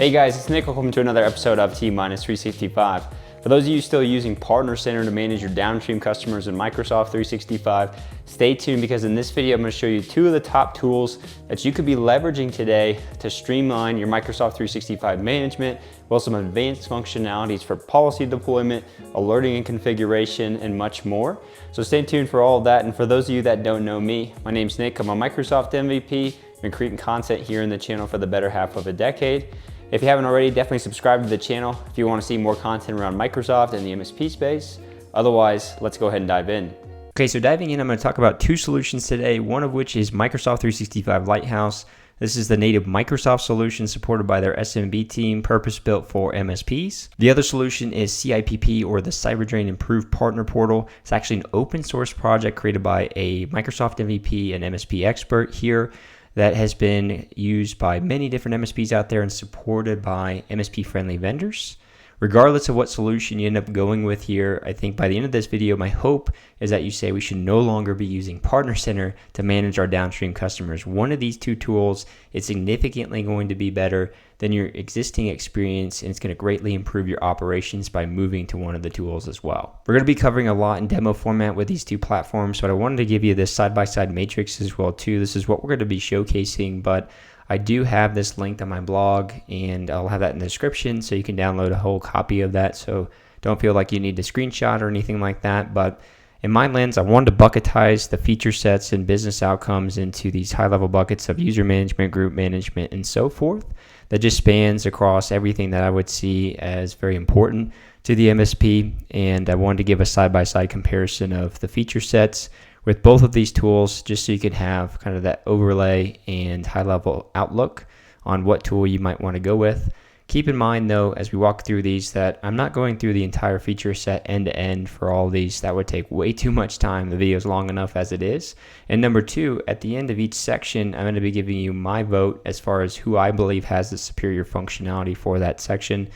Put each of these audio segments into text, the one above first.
Hey guys, it's Nick. Welcome to another episode of T-365. For those of you still using Partner Center to manage your downstream customers in Microsoft 365, stay tuned because in this video, I'm going to show you two of the top tools that you could be leveraging today to streamline your Microsoft 365 management, with some advanced functionalities for policy deployment, alerting and configuration, and much more. So stay tuned for all of that. And for those of you that don't know me, my name's Nick. I'm a Microsoft MVP. I've been creating content here in the channel for the better half of a decade. If you haven't already, definitely subscribe to the channel if you want to see more content around Microsoft and the MSP space. Otherwise, let's go ahead and dive in. Okay, so diving in, I'm going to talk about two solutions today, one of which is Microsoft 365 Lighthouse. This is the native Microsoft solution supported by their SMB team, purpose-built for MSPs. The other solution is CIPP, or the CyberDrain Improved Partner Portal. It's actually an open source project created by a Microsoft MVP and MSP expert here that has been used by many different MSPs out there and supported by MSP-friendly vendors. Regardless of what solution you end up going with here, I think by the end of this video, my hope is that you say we should no longer be using Partner Center to manage our downstream customers. One of these two tools is significantly going to be better than your existing experience, and it's going to greatly improve your operations by moving to one of the tools as well. We're going to be covering a lot in demo format with these two platforms, but I wanted to give you this side-by-side matrix as well too. This is what we're going to be showcasing, but I do have this linked on my blog, and I'll have that in the description so you can download a whole copy of that. So don't feel like you need to screenshot or anything like that. But in my lens, I wanted to bucketize the feature sets and business outcomes into these high-level buckets of user management, group management, and so forth that just spans across everything that I would see as very important to the MSP. And I wanted to give a side-by-side comparison of the feature sets with both of these tools, just so you can have kind of that overlay and high-level outlook on what tool you might want to go with. Keep in mind, though, as we walk through these, that I'm not going through the entire feature set end-to-end for all these. That would take way too much time. The video is long enough as it is. And number two, at the end of each section, I'm going to be giving you my vote as far as who I believe has the superior functionality for that section.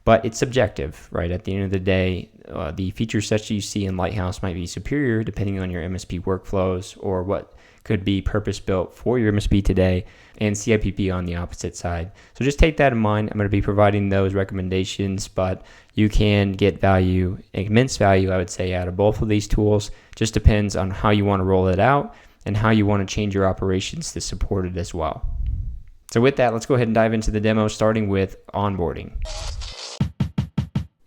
But it's subjective, right? At the end of the day, the feature sets you see in Lighthouse might be superior depending on your MSP workflows or what could be purpose-built for your MSP today, and CIPP on the opposite side. So just take that in mind. I'm going to be providing those recommendations, but you can get value, immense value, I would say, out of both of these tools. Just depends on how you want to roll it out and how you want to change your operations to support it as well. So with that, let's go ahead and dive into the demo, starting with onboarding.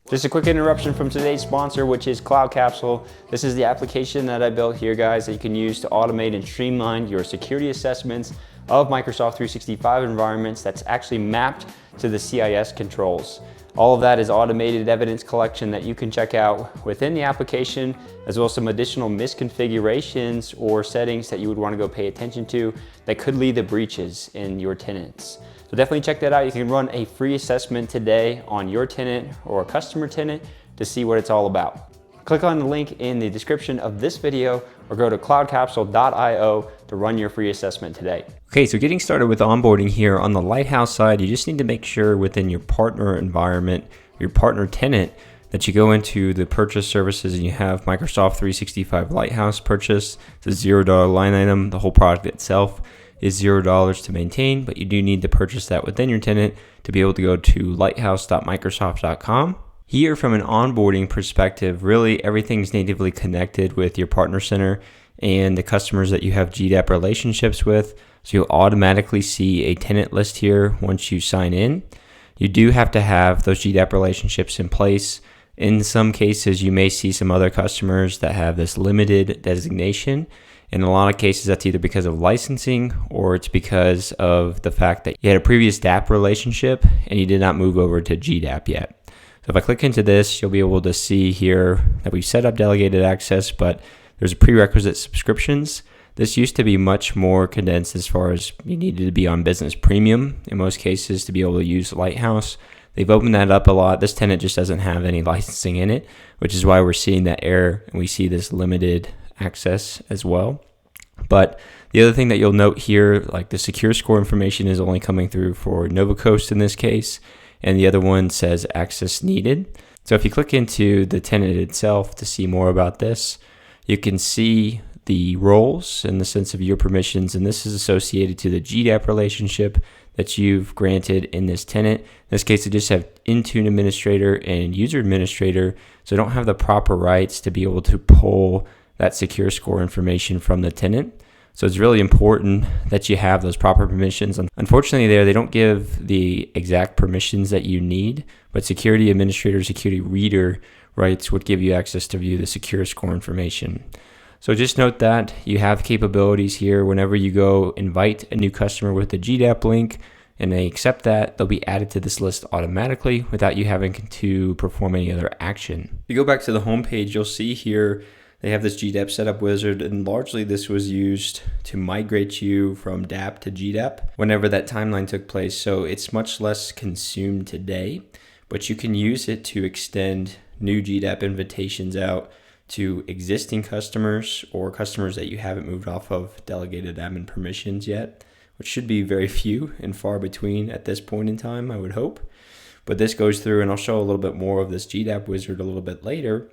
Just a quick interruption from today's sponsor, which is CloudCapsule. This is the application that I built here, guys, that you can use to automate and streamline your security assessments of Microsoft 365 environments that's actually mapped to the CIS controls. All of that is automated evidence collection that you can check out within the application, as well as some additional misconfigurations or settings that you would want to go pay attention to that could lead to breaches in your tenants. So definitely check that out. You can run a free assessment today on your tenant or a customer tenant to see what it's all about. Click on the link in the description of this video or go to cloudcapsule.io to run your free assessment today. Okay, so getting started with onboarding here on the Lighthouse side, you just need to make sure within your partner environment, your partner tenant, that you go into the purchase services and you have Microsoft 365 Lighthouse purchase. It's a $0 line item. The whole product itself is $0 to maintain, but you do need to purchase that within your tenant to be able to go to lighthouse.microsoft.com. Here, from an onboarding perspective, really everything's natively connected with your Partner Center and the customers that you have GDAP relationships with. So you'll automatically see a tenant list here once you sign in. You do have to have those GDAP relationships in place. In some cases, you may see some other customers that have this limited designation. In a lot of cases, that's either because of licensing or it's because of the fact that you had a previous DAP relationship and you did not move over to GDAP yet. So if I click into this, you'll be able to see here that we've set up delegated access, but there's a prerequisite subscriptions. This used to be much more condensed as far as you needed to be on business premium in most cases to be able to use Lighthouse. They've opened that up a lot. This tenant just doesn't have any licensing in it, which is why we're seeing that error and we see this limited access as well. But the other thing that you'll note here, like the secure score information is only coming through for NovaCoast in this case, and the other one says access needed. So if you click into the tenant itself to see more about this, you can see the roles in the sense of your permissions, and this is associated to the GDAP relationship that you've granted in this tenant. In this case, they just have Intune administrator and user administrator, so they don't have the proper rights to be able to pull that secure score information from the tenant. So it's really important that you have those proper permissions. Unfortunately, they don't give the exact permissions that you need, but security administrator, security reader rights would give you access to view the secure score information. So just note that you have capabilities here. Whenever you go invite a new customer with the GDAP link and they accept that, they'll be added to this list automatically without you having to perform any other action. If you go back to the home page, you'll see here they have this GDAP setup wizard, and largely this was used to migrate you from DAP to GDAP whenever that timeline took place. So it's much less consumed today, but you can use it to extend new GDAP invitations out to existing customers or customers that you haven't moved off of delegated admin permissions yet, which should be very few and far between at this point in time, I would hope. But this goes through, and I'll show a little bit more of this GDAP wizard a little bit later.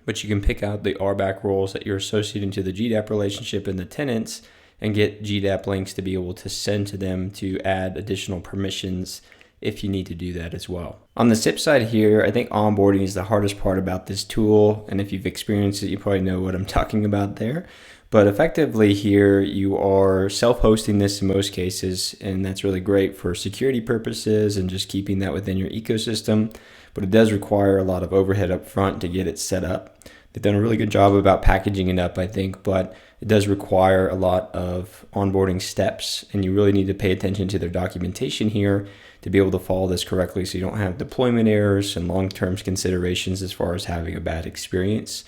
But you can pick out the RBAC roles that you're associating to the GDAP relationship in the tenants and get GDAP links to be able to send to them to add additional permissions if you need to do that as well. On the CIPP side here, I think onboarding is the hardest part about this tool. And if you've experienced it, you probably know what I'm talking about there. But effectively here, you are self-hosting this in most cases, and that's really great for security purposes and just keeping that within your ecosystem. But it does require a lot of overhead up front to get it set up. They've done a really good job about packaging it up, I think, but it does require a lot of onboarding steps, and you really need to pay attention to their documentation here to be able to follow this correctly so you don't have deployment errors and long-term considerations as far as having a bad experience.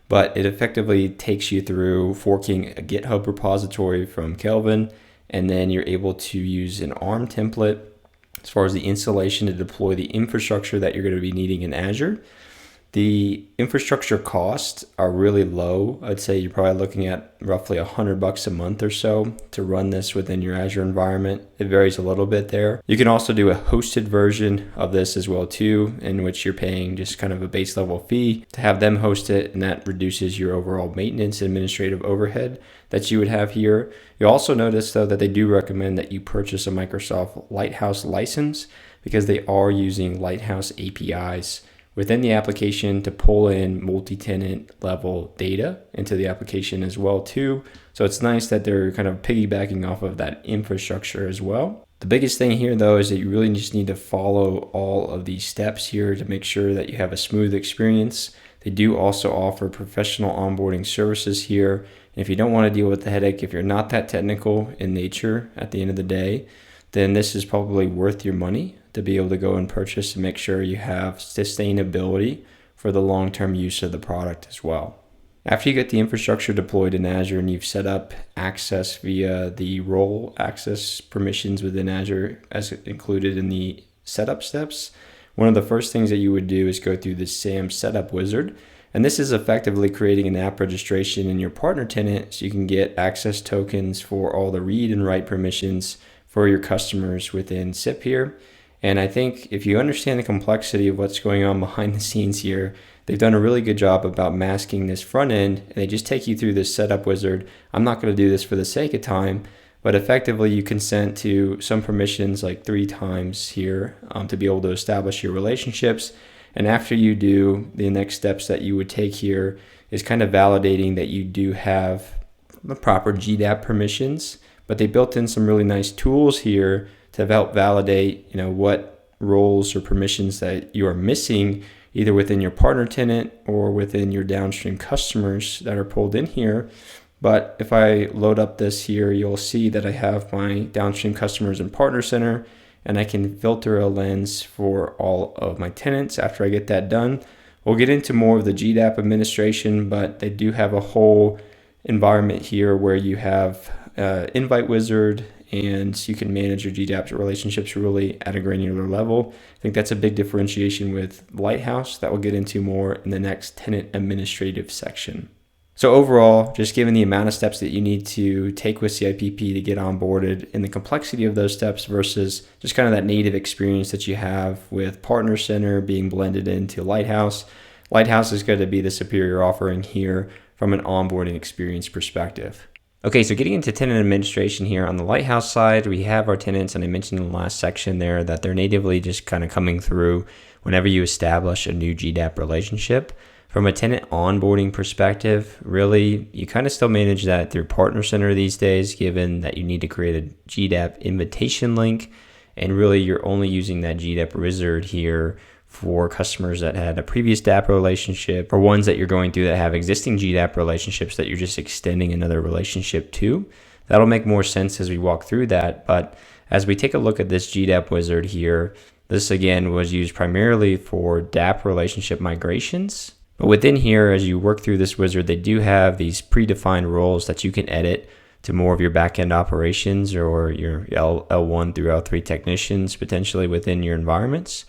But it effectively takes you through forking a GitHub repository from Kelvin, and then you're able to use an ARM template as far as the installation to deploy the infrastructure that you're going to be needing in Azure. The infrastructure costs are really low. I'd say you're probably looking at roughly $100 a month or so to run this within your Azure environment. It varies a little bit there. You can also do a hosted version of this as well too, in which you're paying just kind of a base level fee to have them host it, and that reduces your overall maintenance and administrative overhead that you would have here. You'll also notice though that they do recommend that you purchase a Microsoft Lighthouse license because they are using Lighthouse APIs within the application to pull in multi-tenant level data into the application as well too. So it's nice that they're kind of piggybacking off of that infrastructure as well. The biggest thing here though is that you really just need to follow all of these steps here to make sure that you have a smooth experience. They do also offer professional onboarding services here. And if you don't want to deal with the headache, if you're not that technical in nature at the end of the day, then this is probably worth your money to be able to go and purchase and make sure you have sustainability for the long-term use of the product as well. After you get the infrastructure deployed in Azure and you've set up access via the role access permissions within Azure as included in the setup steps, one of the first things that you would do is go through the SAM setup wizard. And this is effectively creating an app registration in your partner tenant so you can get access tokens for all the read and write permissions for your customers within CIPP here. And I think if you understand the complexity of what's going on behind the scenes here, they've done a really good job about masking this front end, and they just take you through this setup wizard. I'm not going to do this for the sake of time, but effectively you consent to some permissions like 3 times here to be able to establish your relationships. And after you do, the next steps that you would take here is kind of validating that you do have the proper GDAP permissions, but they built in some really nice tools here to help validate, what roles or permissions that you are missing either within your partner tenant or within your downstream customers that are pulled in here. But if I load up this here, you'll see that I have my downstream customers and partner center, and I can filter a lens for all of my tenants. After I get that done, we'll get into more of the GDAP administration, but they do have a whole environment here where you have invite wizard, and you can manage your GDAP relationships really at a granular level. I think that's a big differentiation with Lighthouse that we'll get into more in the next tenant administrative section. So overall, just given the amount of steps that you need to take with CIPP to get onboarded and the complexity of those steps versus just kind of that native experience that you have with Partner Center being blended into Lighthouse, Lighthouse is going to be the superior offering here from an onboarding experience perspective. Okay, so getting into tenant administration here on the Lighthouse side, we have our tenants, and I mentioned in the last section there that they're natively just kind of coming through whenever you establish a new GDAP relationship. From a tenant onboarding perspective, really, you kind of still manage that through Partner Center these days, given that you need to create a GDAP invitation link, and really you're only using that GDAP wizard here for customers that had a previous DAP relationship or ones that you're going through that have existing GDAP relationships that you're just extending another relationship to. That'll make more sense as we walk through that. But as we take a look at this GDAP wizard here, this again was used primarily for DAP relationship migrations. But within here, as you work through this wizard, they do have these predefined roles that you can edit to more of your backend operations or your L1 through L3 technicians potentially within your environments.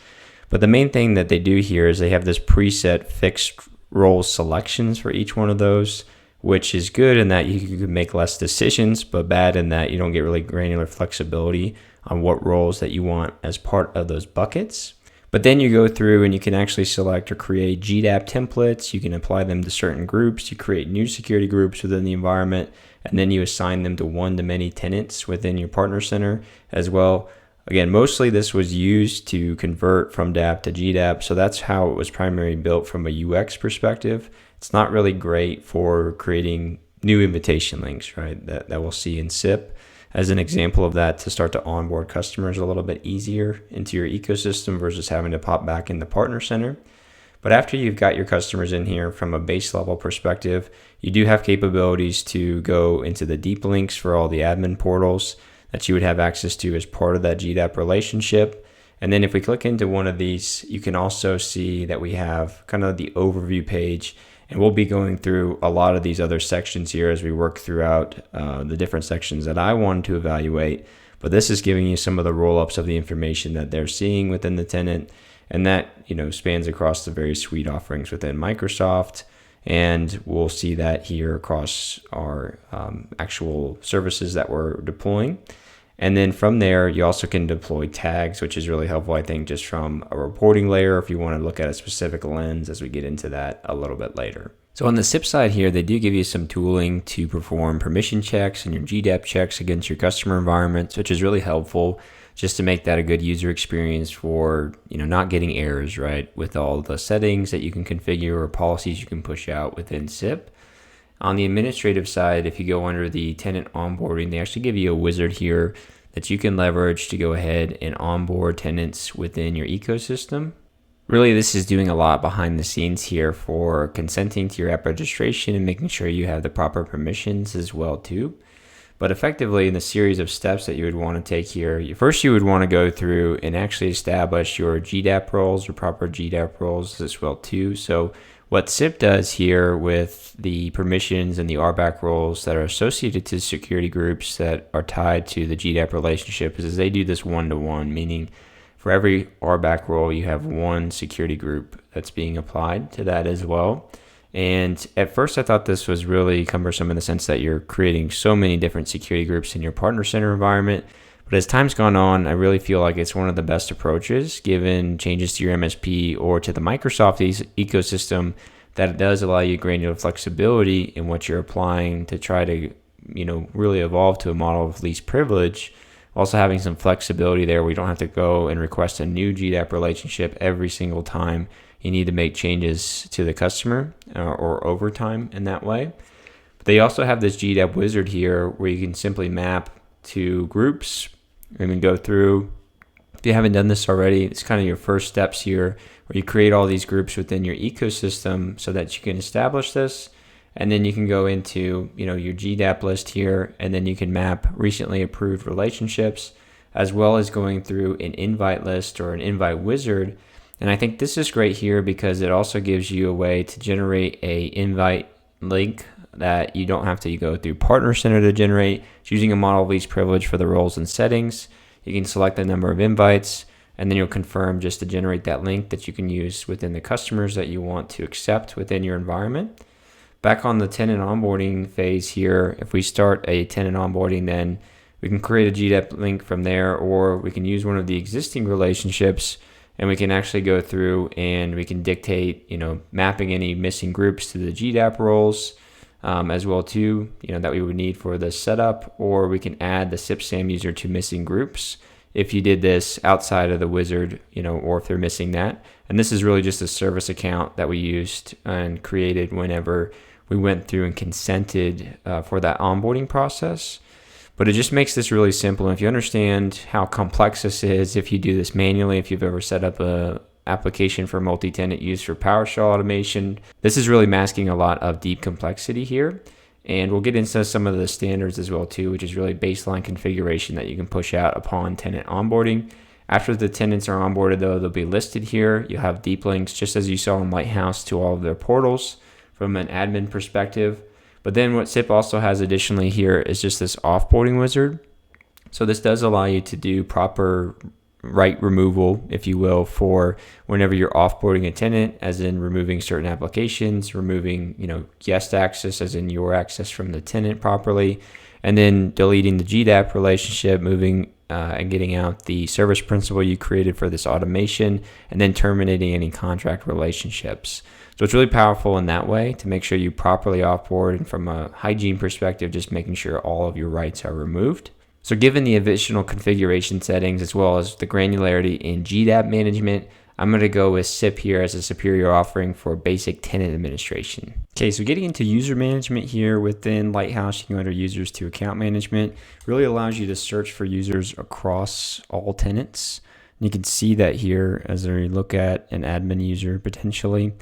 But the main thing that they do here is they have this preset fixed role selections for each one of those, which is good in that you can make less decisions, but bad in that you don't get really granular flexibility on what roles that you want as part of those buckets. But then you go through and you can actually select or create GDAP templates. You can apply them to certain groups. You create new security groups within the environment, and then you assign them to one-to-many tenants within your Partner Center as well. Again, mostly this was used to convert from DAP to GDAP, so that's how it was primarily built from a UX perspective. It's not really great for creating new invitation links, right, that we'll see in CIPP as an example of that to start to onboard customers a little bit easier into your ecosystem versus having to pop back in the Partner Center. But after you've got your customers in here from a base level perspective, you do have capabilities to go into the deep links for all the admin portals that you would have access to as part of that GDAP relationship. And then if we click into one of these, you can also see that we have kind of the overview page, and we'll be going through a lot of these other sections here as we work throughout the different sections that I wanted to evaluate. But this is giving you some of the roll-ups of the information that they're seeing within the tenant, and that spans across the various suite offerings within Microsoft. And we'll see that here across our actual services that we're deploying. And then from there, you also can deploy tags, which is really helpful, I think, just from a reporting layer if you want to look at a specific lens as we get into that a little bit later. So on the CIPP side here, they do give you some tooling to perform permission checks and your GDAP checks against your customer environments, which is really helpful just to make that a good user experience for not getting errors, right, with all the settings that you can configure or policies you can push out within CIPP. On the administrative side, if you go under the tenant onboarding, they actually give you a wizard here that you can leverage to go ahead and onboard tenants within your ecosystem. Really, this is doing a lot behind the scenes here for consenting to your app registration and making sure you have the proper permissions as well too. But effectively, in the series of steps that you would want to take here, first you would want to go through and actually establish your GDAP roles or proper GDAP roles as well too. So what CIPP does here with the permissions and the RBAC roles that are associated to security groups that are tied to the GDAP relationship is they do this one-to-one, meaning for every RBAC role, you have one security group that's being applied to that as well. And at first, I thought this was really cumbersome in the sense that you're creating so many different security groups in your Partner Center environment. But as time's gone on, I really feel like it's one of the best approaches given changes to your MSP or to the Microsoft ecosystem, that it does allow you granular flexibility in what you're applying to try to, really evolve to a model of least privilege. Also having some flexibility there where you don't have to go and request a new GDAP relationship every single time you need to make changes to the customer or over time in that way. But they also have this GDAP wizard here where you can simply map to groups and then go through. If you haven't done this already, it's kind of your first steps here where you create all these groups within your ecosystem so that you can establish this. And then you can go into your GDAP list here, and then you can map recently approved relationships, as well as going through an invite list or an invite wizard. And I think this is great here because it also gives you a way to generate a invite link that you don't have to go through Partner Center to generate. It's using a model of least privilege for the roles and settings. You can select the number of invites, and then you'll confirm just to generate that link that you can use within the customers that you want to accept within your environment. Back on the tenant onboarding phase here, if we start a tenant onboarding, then we can create a GDAP link from there, or we can use one of the existing relationships and we can actually go through and we can dictate, mapping any missing groups to the GDAP roles. as well too, that we would need for the setup, or we can add the CIPP SAM user to missing groups if you did this outside of the wizard, or if they're missing that. And this is really just a service account that we used and created whenever we went through and consented for that onboarding process. But it just makes this really simple. And if you understand how complex this is, if you do this manually, if you've ever set up a application for multi-tenant use for PowerShell automation, this is really masking a lot of deep complexity here. And we'll get into some of the standards as well too, which is really baseline configuration that you can push out upon tenant onboarding. After the tenants are onboarded though, they'll be listed here. You'll have deep links, just as you saw in Lighthouse, to all of their portals from an admin perspective. But then what CIPP also has additionally here is just this offboarding wizard. So this does allow you to do proper right removal, if you will, for whenever you're offboarding a tenant, as in removing certain applications, removing, guest access, as in your access from the tenant properly, and then deleting the GDAP relationship, moving and getting out the service principal you created for this automation, and then terminating any contract relationships. So it's really powerful in that way to make sure you properly offboard, and from a hygiene perspective, just making sure all of your rights are removed. So given the additional configuration settings as well as the granularity in GDAP management, I'm going to go with CIPP here as a superior offering for basic tenant administration. Okay, so getting into user management here within Lighthouse, you can go under users to account management. Really allows you to search for users across all tenants. And you can see that here as we look at an admin user potentially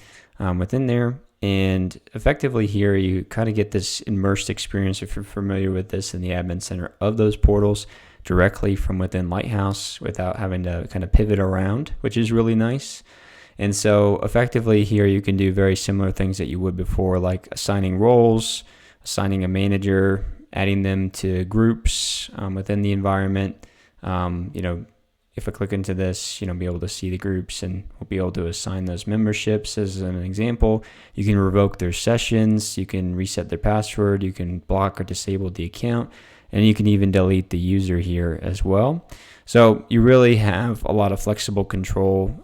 within there. And effectively here, you kind of get this immersed experience, if you're familiar with this, in the admin center of those portals directly from within Lighthouse without having to kind of pivot around, which is really nice. And so effectively here, you can do very similar things that you would before, like assigning roles, assigning a manager, adding them to groups within the environment. If I click into this, be able to see the groups, and we'll be able to assign those memberships. As an example, you can revoke their sessions, you can reset their password, you can block or disable the account, and you can even delete the user here as well. So you really have a lot of flexible control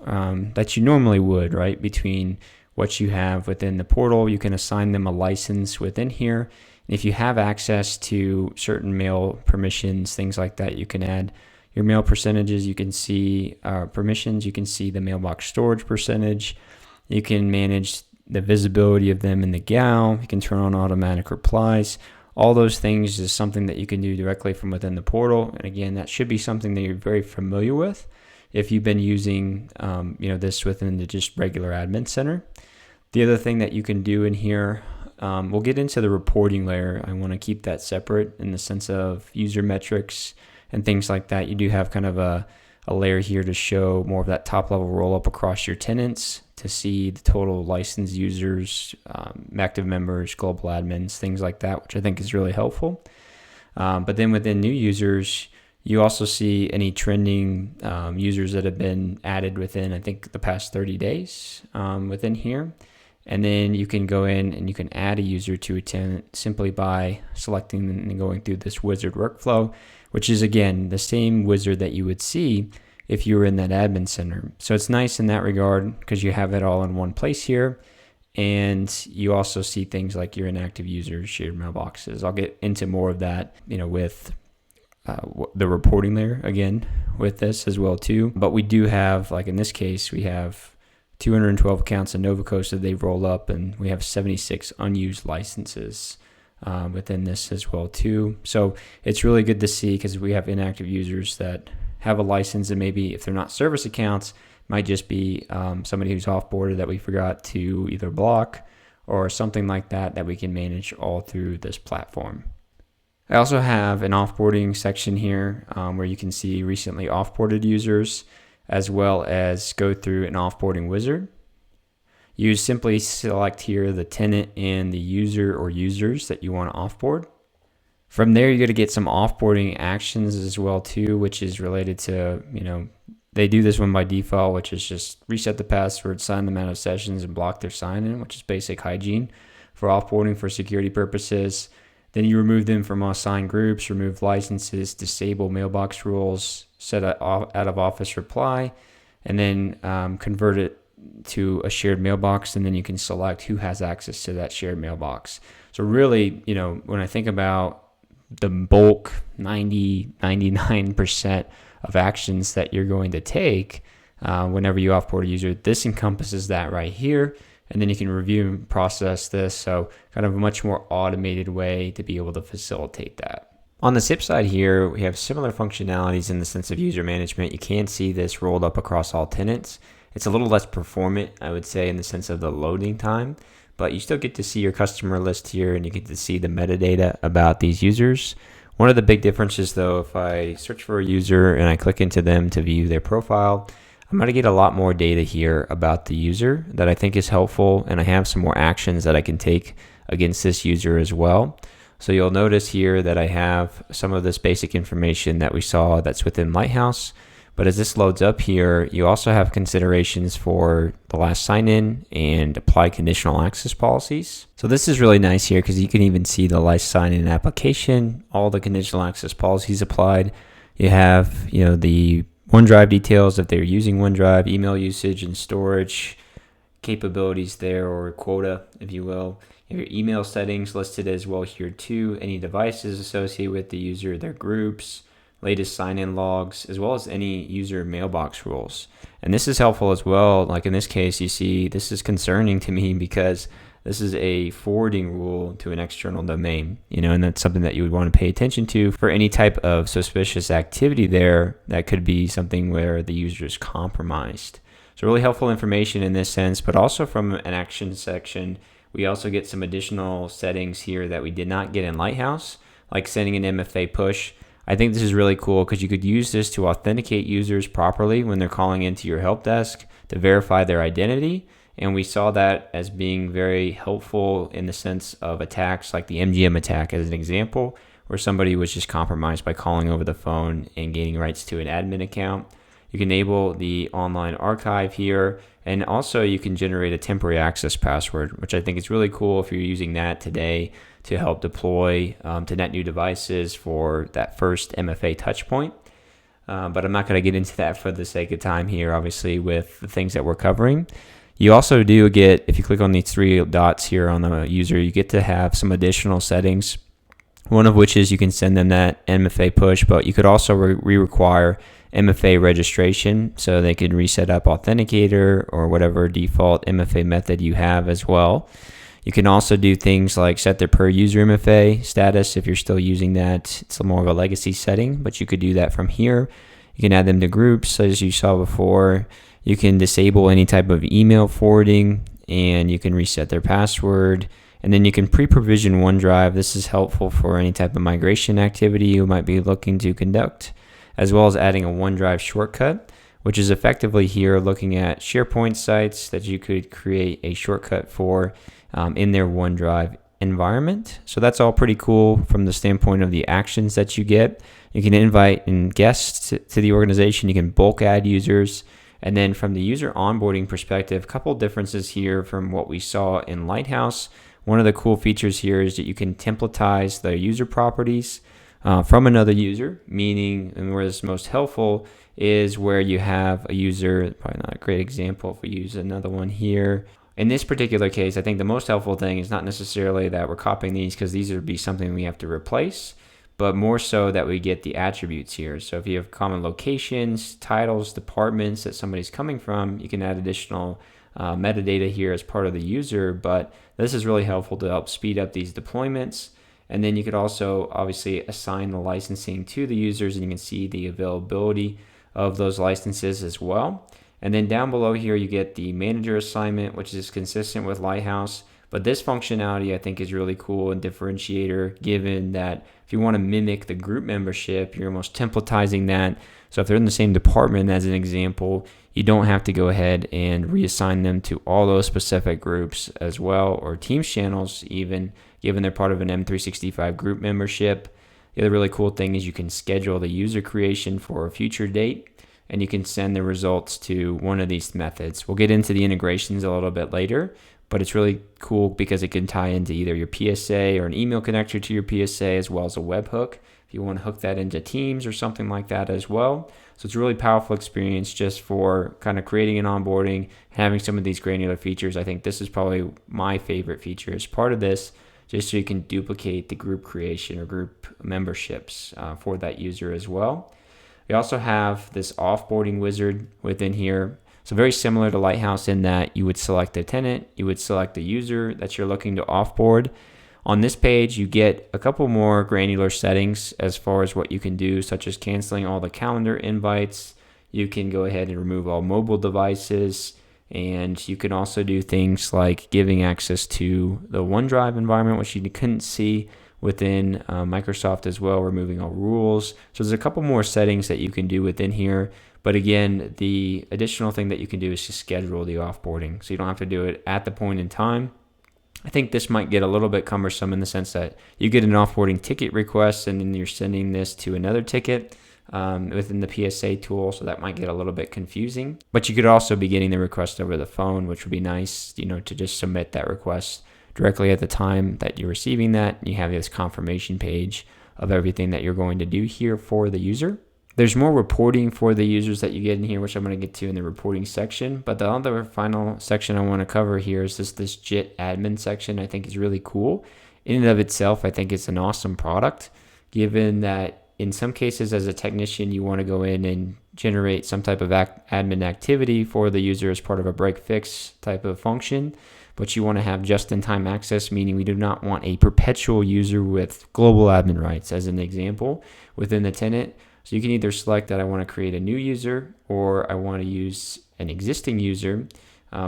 that you normally would, right? Between what you have within the portal, you can assign them a license within here. And if you have access to certain mail permissions, things like that, you can add your mail percentages. You can see permissions. You can see the mailbox storage percentage. You can manage the visibility of them in the GAL. You can turn on automatic replies. All those things is something that you can do directly from within the portal. And again, that should be something that you're very familiar with if you've been using this within the just regular admin center. The other thing that you can do in here, we'll get into the reporting layer. I want to keep that separate in the sense of user metrics and things like that. You do have kind of a layer here to show more of that top level roll up across your tenants to see the total licensed users, active members, global admins, things like that, which I think is really helpful. But then within new users, you also see any trending users that have been added within, I think, the past 30 days within here. And then you can go in and you can add a user to a tenant simply by selecting and going through this wizard workflow, which is, again, the same wizard that you would see if you were in that admin center. So it's nice in that regard because you have it all in one place here. And you also see things like your inactive users, shared mailboxes. I'll get into more of that, with the reporting layer again with this as well too. But we do have, like in this case, we have 212 accounts in Novacoast that they've rolled up, and we have 76 unused licenses within this as well too. So it's really good to see because we have inactive users that have a license, and maybe if they're not service accounts, might just be somebody who's offboarded that we forgot to either block or something like that we can manage all through this platform. I also have an offboarding section here where you can see recently offboarded users, as well as go through an offboarding wizard. You simply select here the tenant and the user or users that you want to offboard. From there, you're going to get some offboarding actions as well too, which is related to, they do this one by default, which is just reset the password, sign them out of sessions, and block their sign-in, which is basic hygiene for offboarding for security purposes. Then you remove them from assigned groups, remove licenses, disable mailbox rules, set an out-of-office reply, and then convert it to a shared mailbox, and then you can select who has access to that shared mailbox. So really, when I think about the bulk 99% of actions that you're going to take whenever you offboard a user, this encompasses that right here. And then you can review and process this. So kind of a much more automated way to be able to facilitate that. On the CIPP side here, we have similar functionalities in the sense of user management. You can see this rolled up across all tenants. It's a little less performant, I would say, in the sense of the loading time, but you still get to see your customer list here, and you get to see the metadata about these users. One of the big differences, though, if I search for a user and I click into them to view their profile, I'm going to get a lot more data here about the user that I think is helpful, and I have some more actions that I can take against this user as well. So you'll notice here that I have some of this basic information that we saw that's within Lighthouse. But as this loads up here, you also have considerations for the last sign-in and apply conditional access policies. So this is really nice here because you can even see the last sign-in application, all the conditional access policies applied. You have, the OneDrive details if they're using OneDrive, email usage and storage capabilities there, or quota, if you will. You have your email settings listed as well here too, any devices associated with the user, their groups, latest sign-in logs, as well as any user mailbox rules. And this is helpful as well. Like in this case, you see this is concerning to me because this is a forwarding rule to an external domain, and that's something that you would want to pay attention to for any type of suspicious activity there. That could be something where the user is compromised. So really helpful information in this sense, but also from an action section, we also get some additional settings here that we did not get in Lighthouse, like sending an MFA push. I think this is really cool because you could use this to authenticate users properly when they're calling into your help desk to verify their identity. And we saw that as being very helpful in the sense of attacks like the MGM attack as an example, where somebody was just compromised by calling over the phone and gaining rights to an admin account. You can enable the online archive here, and also you can generate a temporary access password, which I think is really cool if you're using that today to help deploy to net new devices for that first MFA touch point. But I'm not going to get into that for the sake of time here, obviously, with the things that we're covering. You also do get, if you click on these three dots here on the user, you get to have some additional settings. One of which is you can send them that MFA push, but you could also require MFA registration so they could reset up Authenticator or whatever default MFA method you have as well. You can also do things like set their per user MFA status if you're still using that. It's more of a legacy setting, but you could do that from here. You can add them to groups as you saw before. You can disable any type of email forwarding, and you can reset their password. And then you can pre-provision OneDrive. This is helpful for any type of migration activity you might be looking to conduct, as well as adding a OneDrive shortcut, which is effectively here looking at SharePoint sites that you could create a shortcut for in their OneDrive environment. So that's all pretty cool from the standpoint of the actions that you get. You can invite guests to the organization. You can bulk add users. And then from the user onboarding perspective, a couple differences here from what we saw in Lighthouse. One of the cool features here is that you can templatize the user properties from another user, meaning, and where this is most helpful is where you have a user, probably not a great example if we use another one here. In this particular case, I think the most helpful thing is not necessarily that we're copying these because these would be something we have to replace, but more so that we get the attributes here. So if you have common locations, titles, departments that somebody's coming from, you can add additional metadata here as part of the user, but this is really helpful to help speed up these deployments. And then you could also obviously assign the licensing to the users, and you can see the availability of those licenses as well. And then down below here, you get the manager assignment, which is consistent with Lighthouse. But this functionality I think is really cool and differentiator, given that if you want to mimic the group membership, you're almost templatizing that. So if they're in the same department as an example, you don't have to go ahead and reassign them to all those specific groups as well, or Teams channels even, given they're part of an M365 group membership. The other really cool thing is you can schedule the user creation for a future date, and you can send the results to one of these methods. We'll get into the integrations a little bit later, but it's really cool because it can tie into either your PSA or an email connector to your PSA, as well as a webhook if you want to hook that into Teams or something like that as well. So it's a really powerful experience just for kind of creating an onboarding, having some of these granular features. I think this is probably my favorite feature as part of this, just so you can duplicate the group creation or group memberships for that user as well. We also have this offboarding wizard within here. So very similar to Lighthouse in that you would select a tenant, you would select the user that you're looking to offboard. On this page, you get a couple more granular settings as far as what you can do, such as canceling all the calendar invites. You can go ahead and remove all mobile devices, and you can also do things like giving access to the OneDrive environment, which you couldn't see within Microsoft as well, removing all rules. So there's a couple more settings that you can do within here. But again, the additional thing that you can do is just schedule the offboarding. So you don't have to do it at the point in time. I think this might get a little bit cumbersome in the sense that you get an offboarding ticket request and then you're sending this to another ticket within the PSA tool. So that might get a little bit confusing. But you could also be getting the request over the phone, which would be nice, to just submit that request directly at the time that you're receiving that. You have this confirmation page of everything that you're going to do here for the user. There's more reporting for the users that you get in here, which I'm going to get to in the reporting section. But the other final section I want to cover here is this JIT admin section. I think is really cool. In and of itself, I think it's an awesome product, given that in some cases as a technician, you want to go in and generate some type of admin activity for the user as part of a break fix type of function. But you want to have just-in-time access, meaning we do not want a perpetual user with global admin rights, as an example, within the tenant. So you can either select that I want to create a new user, or I want to use an existing user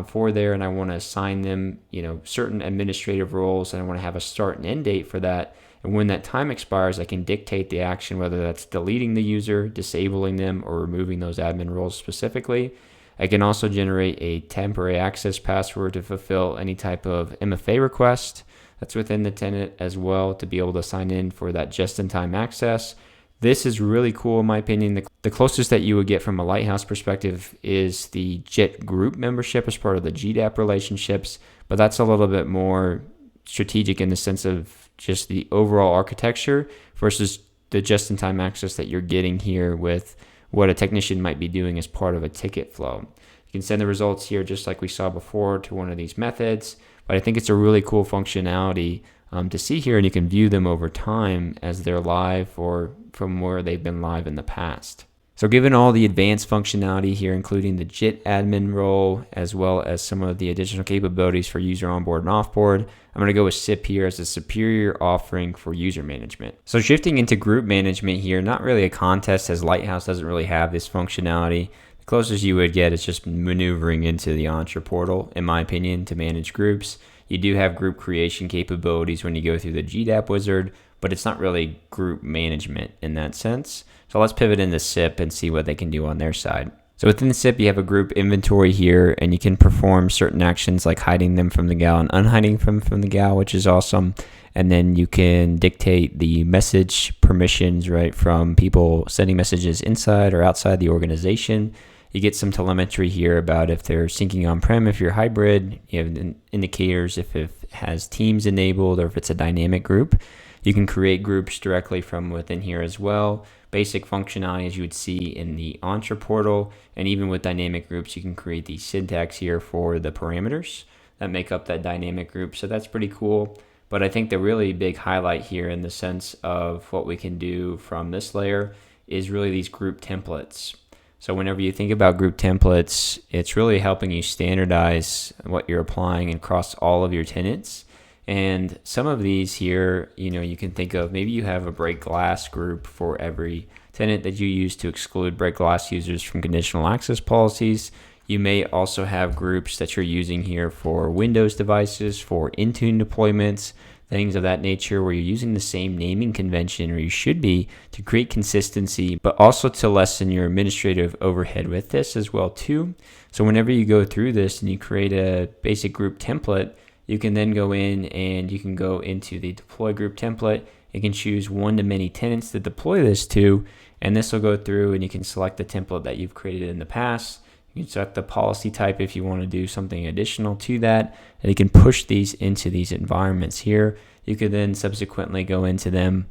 for there, and I want to assign them, certain administrative roles, and I want to have a start and end date for that. And when that time expires, I can dictate the action, whether that's deleting the user, disabling them, or removing those admin roles specifically. I can also generate a temporary access password to fulfill any type of MFA request that's within the tenant as well, to be able to sign in for that just-in-time access. This is really cool in my opinion. The closest that you would get from a Lighthouse perspective is the JIT group membership as part of the GDAP relationships, but that's a little bit more strategic in the sense of just the overall architecture versus the just-in-time access that you're getting here with what a technician might be doing as part of a ticket flow. You can send the results here just like we saw before to one of these methods, but I think it's a really cool functionality to see here, and you can view them over time as they're live or from where they've been live in the past. So given all the advanced functionality here, including the JIT admin role, as well as some of the additional capabilities for user onboard and offboard, I'm going to go with CIPP here as a superior offering for user management. So shifting into group management here, not really a contest as Lighthouse doesn't really have this functionality. The closest you would get is just maneuvering into the Entra portal, in my opinion, to manage groups. You do have group creation capabilities when you go through the GDAP wizard, but it's not really group management in that sense. So let's pivot into CIPP and see what they can do on their side. So within the CIPP, you have a group inventory here, and you can perform certain actions like hiding them from the gal and unhiding them from the gal, which is awesome. And then you can dictate the message permissions, right, from people sending messages inside or outside the organization. You get some telemetry here about if they're syncing on-prem, if you're hybrid. You have indicators if it has Teams enabled or if it's a dynamic group. You can create groups directly from within here as well. Basic functionality as you would see in the Entra portal, and even with dynamic groups, you can create the syntax here for the parameters that make up that dynamic group. So that's pretty cool. But I think the really big highlight here in the sense of what we can do from this layer is really these group templates. So whenever you think about group templates, it's really helping you standardize what you're applying across all of your tenants. And some of these here, you can think of, maybe you have a break glass group for every tenant that you use to exclude break glass users from conditional access policies. You may also have groups that you're using here for Windows devices, for Intune deployments, things of that nature, where you're using the same naming convention, or you should be, to create consistency, but also to lessen your administrative overhead with this as well too. So whenever you go through this and you create a basic group template, you can then go in and you can go into the deploy group template. You can choose one-to-many tenants to deploy this to, and this will go through and you can select the template that you've created in the past. You can set the policy type if you want to do something additional to that, and you can push these into these environments here. You could then subsequently go into them,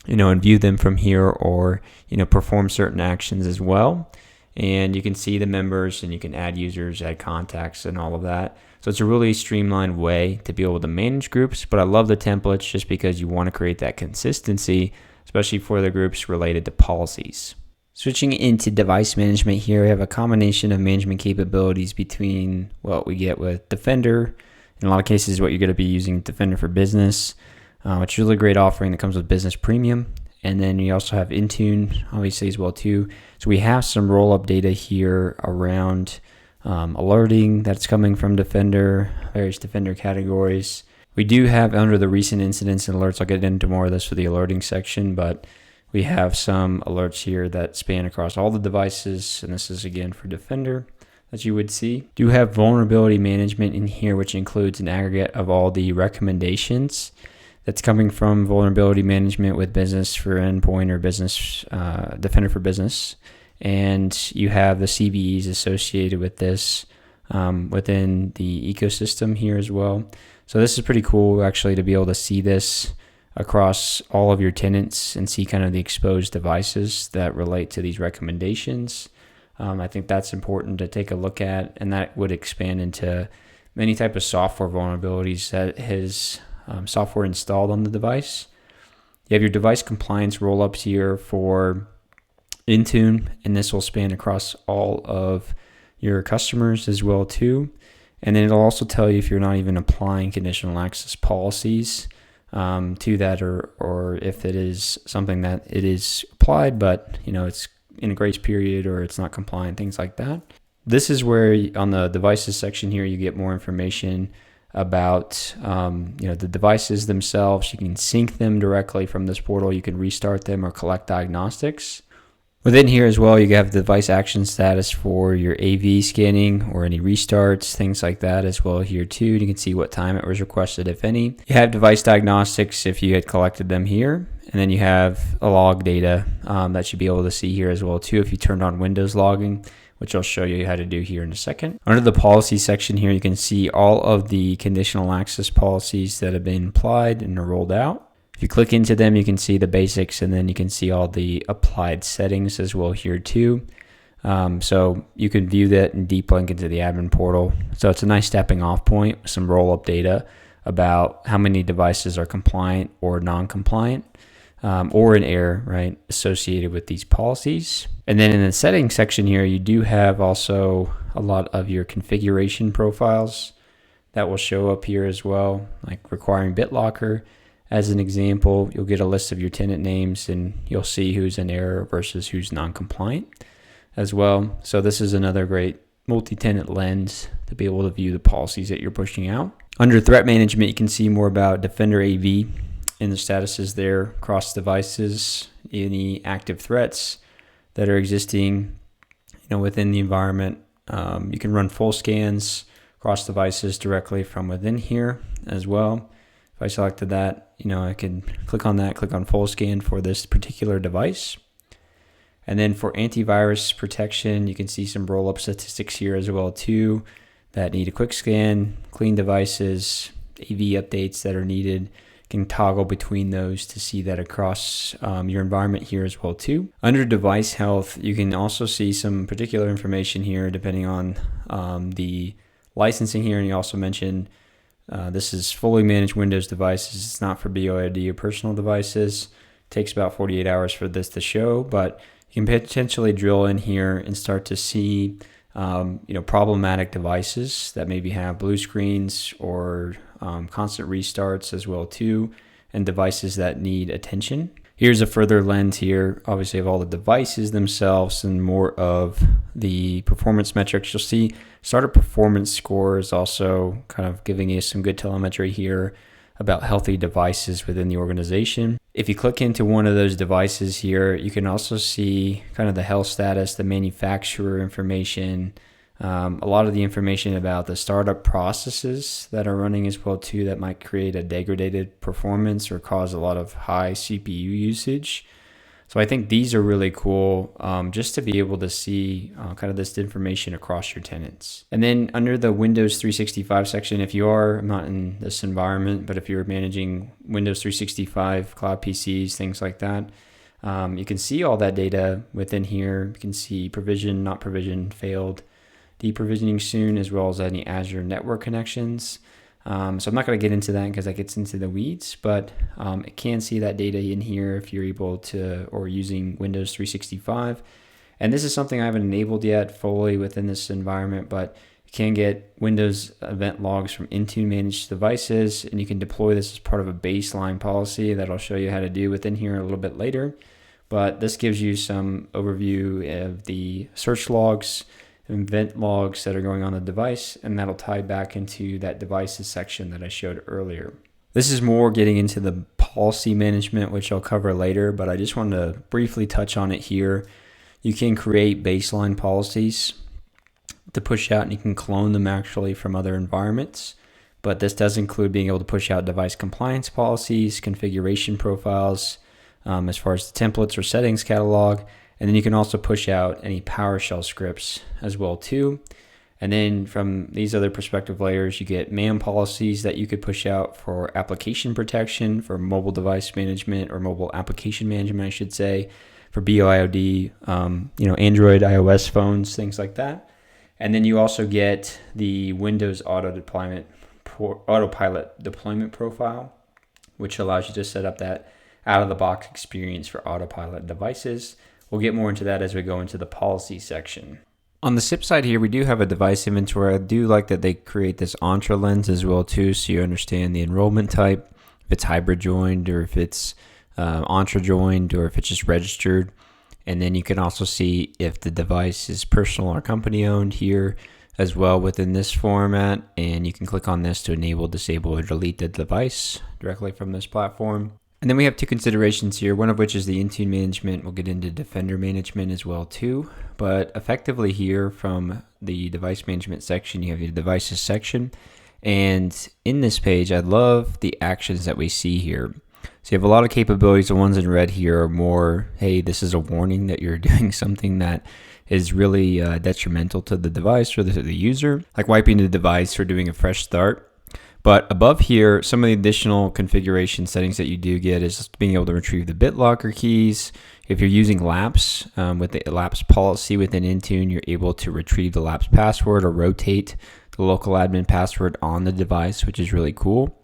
and view them from here, or, perform certain actions as well. And you can see the members, and you can add users, add contacts, and all of that. So it's a really streamlined way to be able to manage groups, but I love the templates just because you want to create that consistency, especially for the groups related to policies. Switching into device management here, we have a combination of management capabilities between what we get with Defender. In a lot of cases, what you're going to be using Defender for Business, which is a really great offering that comes with Business Premium. And then you also have Intune, obviously, as well too. So we have some roll-up data here around alerting that's coming from Defender, various Defender categories. We do have under the recent incidents and alerts, I'll get into more of this for the alerting section, but we have some alerts here that span across all the devices, and this is again for Defender, as you would see. Do have vulnerability management in here, which includes an aggregate of all the recommendations that's coming from vulnerability management with Business for Endpoint or Business Defender for Business. And you have the CVEs associated with this within the ecosystem here as well. So this is pretty cool actually to be able to see this across all of your tenants and see kind of the exposed devices that relate to these recommendations. I think that's important to take a look at, and that would expand into many type of software vulnerabilities that has software installed on the device. You have your device compliance roll-ups here for Intune, and this will span across all of your customers as well too. And then it'll also tell you if you're not even applying conditional access policies to that, or if it is something that it is applied, but it's in a grace period or it's not compliant, things like that. This is where on the devices section here, you get more information about the devices themselves. You can sync them directly from this portal. You can restart them or collect diagnostics. Within here as well, you have the device action status for your AV scanning or any restarts, things like that as well here too. You can see what time it was requested, if any. You have device diagnostics if you had collected them here. And then you have a log data that you'll be able to see here as well too if you turned on Windows logging, which I'll show you how to do here in a second. Under the policy section here, you can see all of the conditional access policies that have been applied and are rolled out. If you click into them, you can see the basics, and then you can see all the applied settings as well here too. So you can view that and deep link into the admin portal. So it's a nice stepping off point with some roll-up data about how many devices are compliant or non-compliant, or an error, right, associated with these policies. And then in the settings section here, you do have also a lot of your configuration profiles that will show up here as well, like requiring BitLocker. As an example, you'll get a list of your tenant names and you'll see who's in error versus who's non-compliant as well. So this is another great multi-tenant lens to be able to view the policies that you're pushing out. Under threat management, you can see more about Defender AV and the statuses there across devices, any active threats that are existing within the environment. You can run full scans across devices directly from within here as well. If I selected that, I can click on that, click on full scan for this particular device. And then for antivirus protection, you can see some roll-up statistics here as well too that need a quick scan, clean devices, AV updates that are needed. You can toggle between those to see that across your environment here as well too. Under device health, you can also see some particular information here depending on the licensing here. And you also mentioned this is fully managed Windows devices. It's not for BYOD or personal devices. It takes about 48 hours for this to show, but you can potentially drill in here and start to see problematic devices that maybe have blue screens or constant restarts as well too, and devices that need attention. Here's a further lens here, obviously, of all the devices themselves and more of the performance metrics. You'll see startup performance score is also kind of giving you some good telemetry here about healthy devices within the organization. If you click into one of those devices here, you can also see kind of the health status, the manufacturer information, a lot of the information about the startup processes that are running as well too that might create a degraded performance or cause a lot of high CPU usage. So I think these are really cool, just to be able to see kind of this information across your tenants. And then under the Windows 365 section, if you are, I'm not in this environment, but if you're managing Windows 365, cloud PCs, things like that, you can see all that data within here. You can see provision, not provision, failed, deprovisioning soon, as well as any Azure network connections. So I'm not going to get into that because that gets into the weeds, but it can see that data in here if you're able to, or using Windows 365. And this is something I haven't enabled yet fully within this environment, but you can get Windows event logs from Intune managed devices, and you can deploy this as part of a baseline policy that I'll show you how to do within here a little bit later. But this gives you some overview of the search logs, event logs that are going on the device, and that'll tie back into that devices section that I showed earlier. This is more getting into the policy management, which I'll cover later, but I just wanted to briefly touch on it here. You can create baseline policies to push out, and you can clone them actually from other environments, but this does include being able to push out device compliance policies, configuration profiles, as far as the templates or settings catalog. And then you can also push out any PowerShell scripts as well too. And then from these other perspective layers, you get MAM policies that you could push out for application protection, for mobile device management, or mobile application management, I should say, for BYOD, Android, iOS phones, things like that. And then you also get the Windows autopilot deployment profile, which allows you to set up that out-of-the-box experience for autopilot devices. We'll get more into that as we go into the policy section. On the CIPP side here, we do have a device inventory. I do like that they create this Entra lens as well too, so you understand the enrollment type, if it's hybrid joined or if it's Entra joined or if it's just registered. And then you can also see if the device is personal or company owned here as well within this format. And you can click on this to enable, disable, or delete the device directly from this platform. And then we have two considerations here, one of which is the Intune management. We'll get into Defender management as well too. But effectively here from the device management section, you have your devices section. And in this page, I love the actions that we see here. So you have a lot of capabilities. The ones in red here are more, hey, this is a warning that you're doing something that is really detrimental to the device or the user, like wiping the device or doing a fresh start. But above here, some of the additional configuration settings that you do get is being able to retrieve the BitLocker keys. If you're using lapse, with the lapse policy within Intune, you're able to retrieve the lapse password or rotate the local admin password on the device, which is really cool.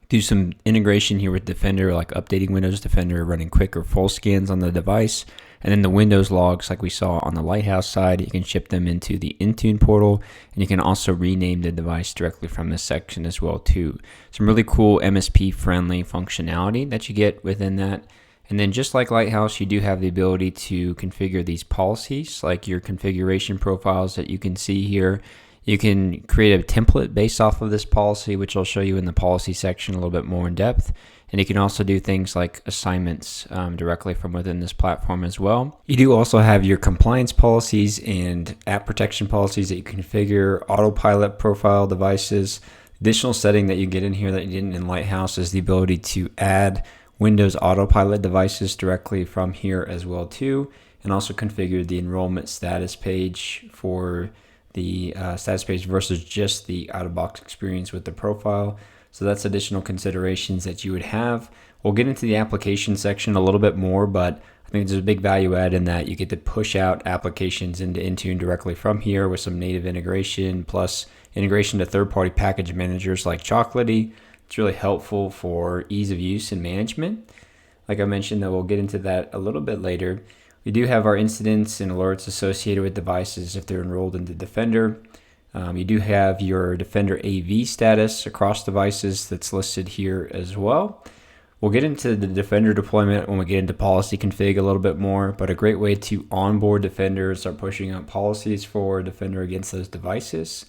Do some integration here with Defender, like updating Windows Defender, running quick or full scans on the device. And then the Windows logs, like we saw on the Lighthouse side, you can ship them into the Intune portal, and you can also rename the device directly from this section as well too. Some really cool MSP-friendly functionality that you get within that. And then just like Lighthouse, you do have the ability to configure these policies, like your configuration profiles that you can see here. You can create a template based off of this policy, which I'll show you in the policy section a little bit more in depth. And you can also do things like assignments directly from within this platform as well. You do also have your compliance policies and app protection policies that you configure, autopilot profile devices. Additional setting that you get in here that you didn't in Lighthouse is the ability to add Windows autopilot devices directly from here as well too, and also configure the enrollment status page for the status page versus just the out-of-box experience with the profile. So that's additional considerations that you would have. We'll get into the application section a little bit more, but I think there's a big value add in that you get to push out applications into Intune directly from here with some native integration, plus integration to third-party package managers like Chocolatey. It's really helpful for ease of use and management. Like I mentioned, though, we'll get into that a little bit later. We do have our incidents and alerts associated with devices if they're enrolled into Defender. You do have your Defender AV status across devices that's listed here as well. We'll get into the Defender deployment when we get into policy config a little bit more, but a great way to onboard Defender is start pushing out policies for Defender against those devices.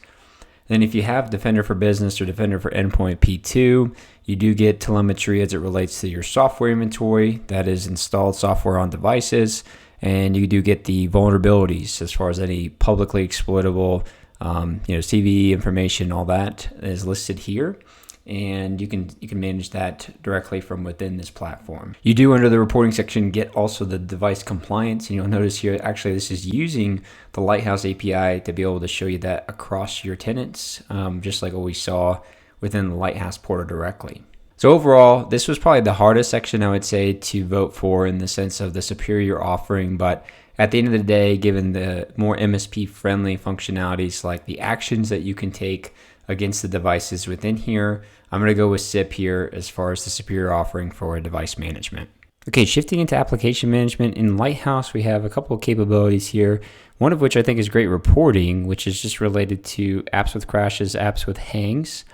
Then if you have Defender for Business or Defender for Endpoint P2, you do get telemetry as it relates to your software inventory, that is installed software on devices, and you do get the vulnerabilities as far as any publicly exploitable CVE information, all that is listed here. and you can manage that directly from within this platform. You do, under the reporting section, get also the device compliance, and you'll notice here actually this is using the Lighthouse API to be able to show you that across your tenants, just like what we saw within the Lighthouse portal directly. So overall, this was probably the hardest section, I would say, to vote for in the sense of the superior offering. But at the end of the day, given the more MSP friendly functionalities like the actions that you can take against the devices within here, I'm going to go with CIPP here as far as the superior offering for device management. Okay, shifting into application management, in Lighthouse, we have a couple of capabilities here. One of which I think is great reporting, which is just related to apps with crashes, apps with hangs.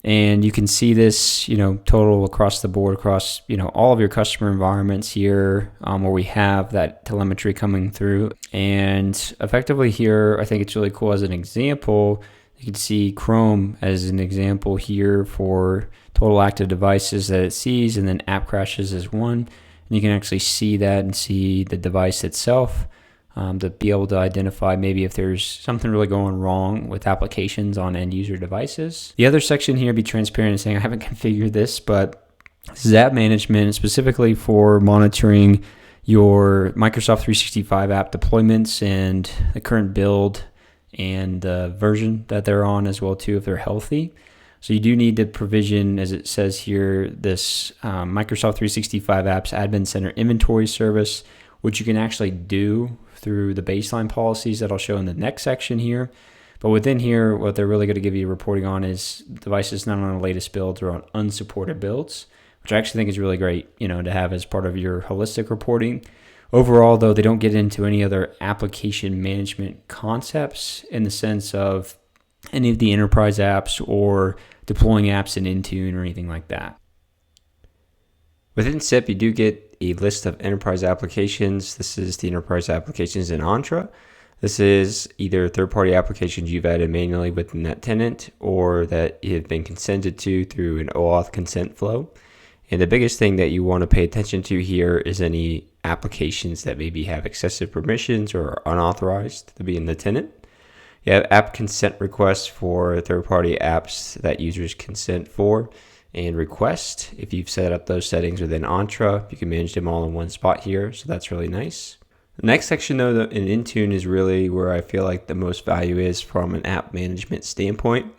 And you can see this, total across the board, across, all of your customer environments here, where we have that telemetry coming through. And effectively here, I think it's really cool as an example. You can see Chrome as an example here for total active devices that it sees, and then app crashes as one. And you can actually see that and see the device itself. To be able to identify maybe if there's something really going wrong with applications on end user devices. The other section here, be transparent and saying I haven't configured this, but this is app management specifically for monitoring your Microsoft 365 app deployments and the current build and the version that they're on as well too, if they're healthy. So you do need to provision, as it says here, this Microsoft 365 apps admin center inventory service, which you can actually do through the baseline policies that I'll show in the next section here. But within here, what they're really going to give you reporting on is devices not on the latest builds or on unsupported builds, which I actually think is really great, to have as part of your holistic reporting. Overall, though, they don't get into any other application management concepts in the sense of any of the enterprise apps or deploying apps in Intune or anything like that. Within CIPP, you do get a list of enterprise applications. This is the enterprise applications in Entra. This is either third-party applications you've added manually within that tenant or that have been consented to through an OAuth consent flow. And the biggest thing that you want to pay attention to here is any applications that maybe have excessive permissions or are unauthorized to be in the tenant. You have app consent requests for third-party apps that users consent for and request. If you've set up those settings within Entra, you can manage them all in one spot here, so that's really nice. The next section, though, in Intune is really where I feel like the most value is from an app management standpoint.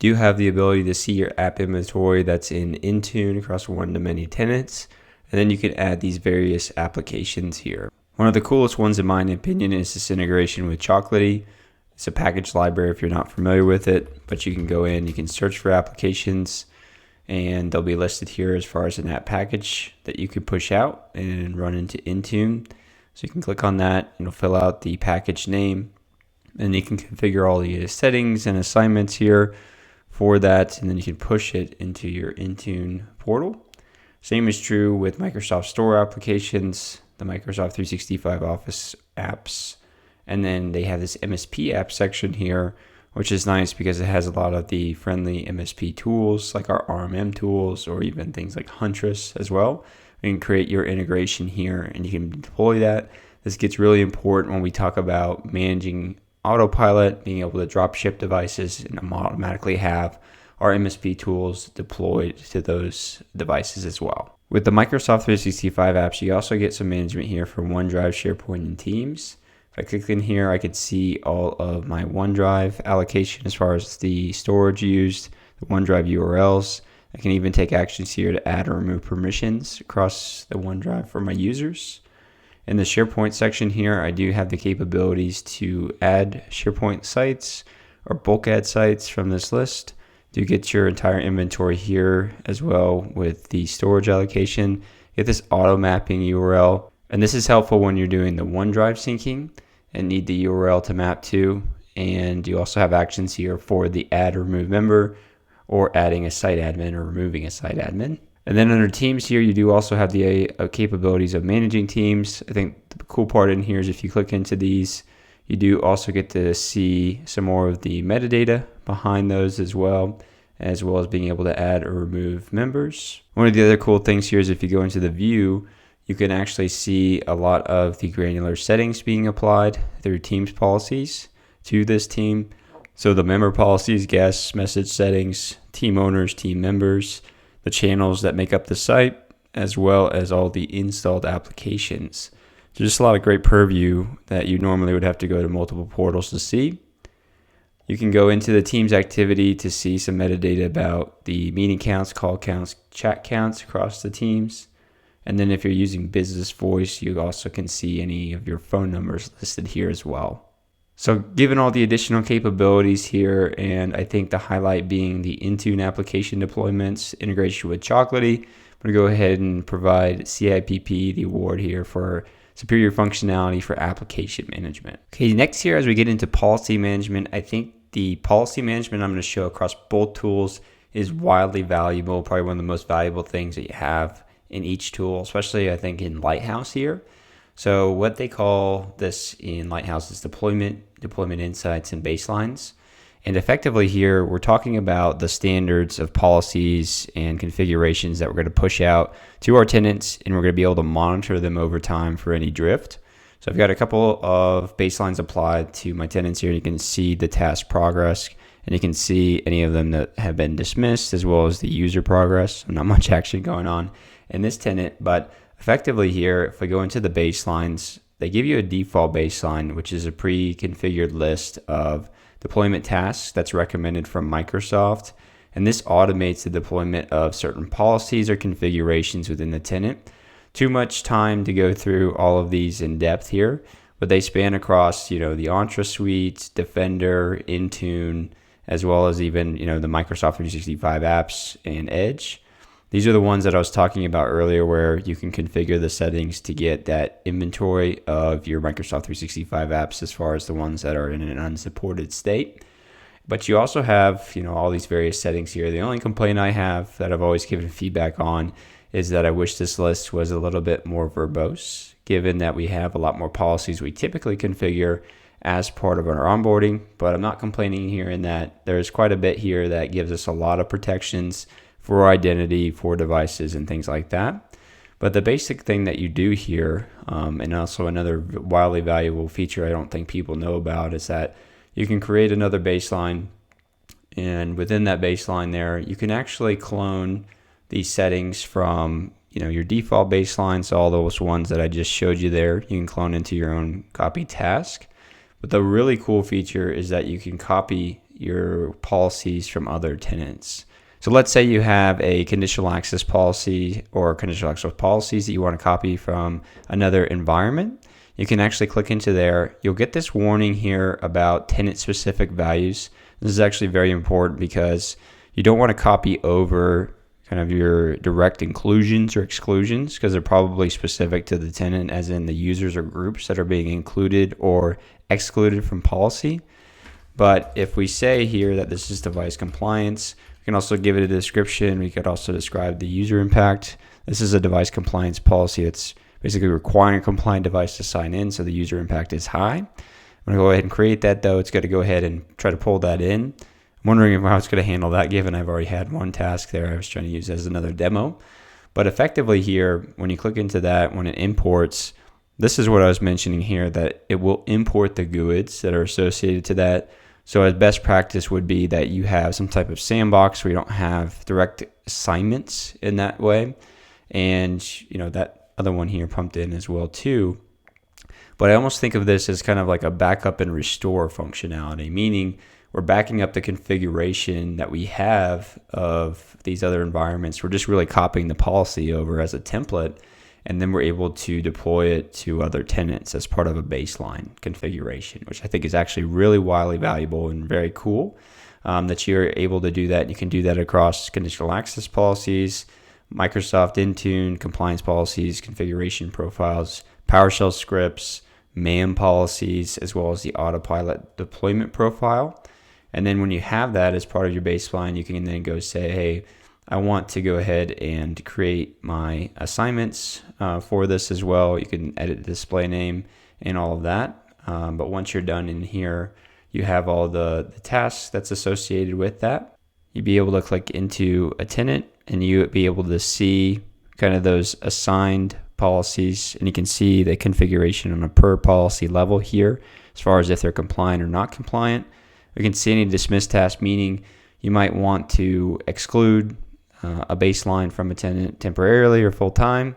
Do you have the ability to see your app inventory that's in Intune across one-to-many tenants, and then you can add these various applications here. One of the coolest ones in my opinion is this integration with Chocolatey. It's a package library if you're not familiar with it, but you can go in, you can search for applications, and they'll be listed here as far as an app package that you could push out and run into Intune. So you can click on that, and it'll fill out the package name, and you can configure all the settings and assignments here for that, and then you can push it into your Intune portal. Same is true with Microsoft Store applications, the Microsoft 365 Office apps, and then they have this MSP app section here, which is nice because it has a lot of the friendly MSP tools like our RMM tools or even things like Huntress as well. You can create your integration here and you can deploy that. This gets really important when we talk about managing autopilot, being able to drop ship devices and automatically have our MSP tools deployed to those devices as well. With the Microsoft 365 apps, you also get some management here for OneDrive, SharePoint, and Teams. If I click in here, I could see all of my OneDrive allocation as far as the storage used, the OneDrive URLs. I can even take actions here to add or remove permissions across the OneDrive for my users. In the SharePoint section here, I do have the capabilities to add SharePoint sites or bulk add sites from this list. Do get your entire inventory here as well with the storage allocation. Get this auto mapping URL. And this is helpful when you're doing the OneDrive syncing and need the URL to map to. And you also have actions here for the add or remove member or adding a site admin or removing a site admin. And then under Teams here, you do also have the capabilities of managing teams. I think the cool part in here is if you click into these, you do also get to see some more of the metadata behind those as well as being able to add or remove members. One of the other cool things here is if you go into the view, you can actually see a lot of the granular settings being applied through Teams policies to this team. So the member policies, guests, message settings, team owners, team members, the channels that make up the site, as well as all the installed applications. So just a lot of great purview that you normally would have to go to multiple portals to see. You can go into the Teams activity to see some metadata about the meeting counts, call counts, chat counts across the teams. And then if you're using business voice, you also can see any of your phone numbers listed here as well. So given all the additional capabilities here, and I think the highlight being the Intune application deployments, integration with Chocolatey, I'm going to go ahead and provide CIPP the award here for superior functionality for application management. Okay, next here as we get into policy management, I think the policy management I'm going to show across both tools is wildly valuable, probably one of the most valuable things that you have in each tool, especially I think in Lighthouse here. So what they call this in Lighthouse is deployment insights, and baselines. And effectively here, we're talking about the standards of policies and configurations that we're going to push out to our tenants, and we're going to be able to monitor them over time for any drift. So I've got a couple of baselines applied to my tenants here. You can see the task progress, and you can see any of them that have been dismissed, as well as the user progress. Not much action going on in this tenant, but effectively here, if we go into the baselines, they give you a default baseline, which is a pre-configured list of deployment tasks that's recommended from Microsoft. And this automates the deployment of certain policies or configurations within the tenant. Too much time to go through all of these in depth here, but they span across, the Entra Suite, Defender, Intune, as well as even, the Microsoft 365 apps and Edge. These are the ones that I was talking about earlier, where you can configure the settings to get that inventory of your Microsoft 365 apps as far as the ones that are in an unsupported state. But you also have, all these various settings here. The only complaint I have that I've always given feedback on is that I wish this list was a little bit more verbose, given that we have a lot more policies we typically configure as part of our onboarding. But I'm not complaining here in that there's quite a bit here that gives us a lot of protections for identity, for devices, and things like that. But the basic thing that you do here, and also another wildly valuable feature I don't think people know about, is that you can create another baseline, and within that baseline there, you can actually clone these settings from your default baselines, so all those ones that I just showed you there, you can clone into your own copy task. But the really cool feature is that you can copy your policies from other tenants. So let's say you have a conditional access policy or conditional access policies that you want to copy from another environment. You can actually click into there. You'll get this warning here about tenant specific values. This is actually very important because you don't want to copy over kind of your direct inclusions or exclusions, because they're probably specific to the tenant, as in the users or groups that are being included or excluded from policy. But if we say here that this is device compliance, we can also give it a description. We could also describe the user impact. This is a device compliance policy that's basically requiring a compliant device to sign in, so the user impact is high. I'm going to go ahead and create that, though. It's got to go ahead and try to pull that in. I'm wondering how it's going to handle that, given I've already had one task there I was trying to use as another demo. But effectively here, when you click into that, when it imports, this is what I was mentioning here, that it will import the GUIDs that are associated to that. So a best practice would be that you have some type of sandbox where you don't have direct assignments in that way. And, that other one here pumped in as well too. But I almost think of this as kind of like a backup and restore functionality, meaning we're backing up the configuration that we have of these other environments. We're just really copying the policy over as a template, and then we're able to deploy it to other tenants as part of a baseline configuration, which I think is actually really wildly valuable and very cool that you're able to do that. You can do that across conditional access policies, Microsoft Intune, compliance policies, configuration profiles, PowerShell scripts, MAM policies, as well as the autopilot deployment profile. And then when you have that as part of your baseline, you can then go say, hey, I want to go ahead and create my assignments for this as well. You can edit the display name and all of that. But once you're done in here, you have all the tasks that's associated with that. You'd be able to click into a tenant and you would be able to see kind of those assigned policies, and you can see the configuration on a per policy level here as far as if they're compliant or not compliant. We can see any dismiss task, meaning you might want to exclude a baseline from a tenant temporarily or full time.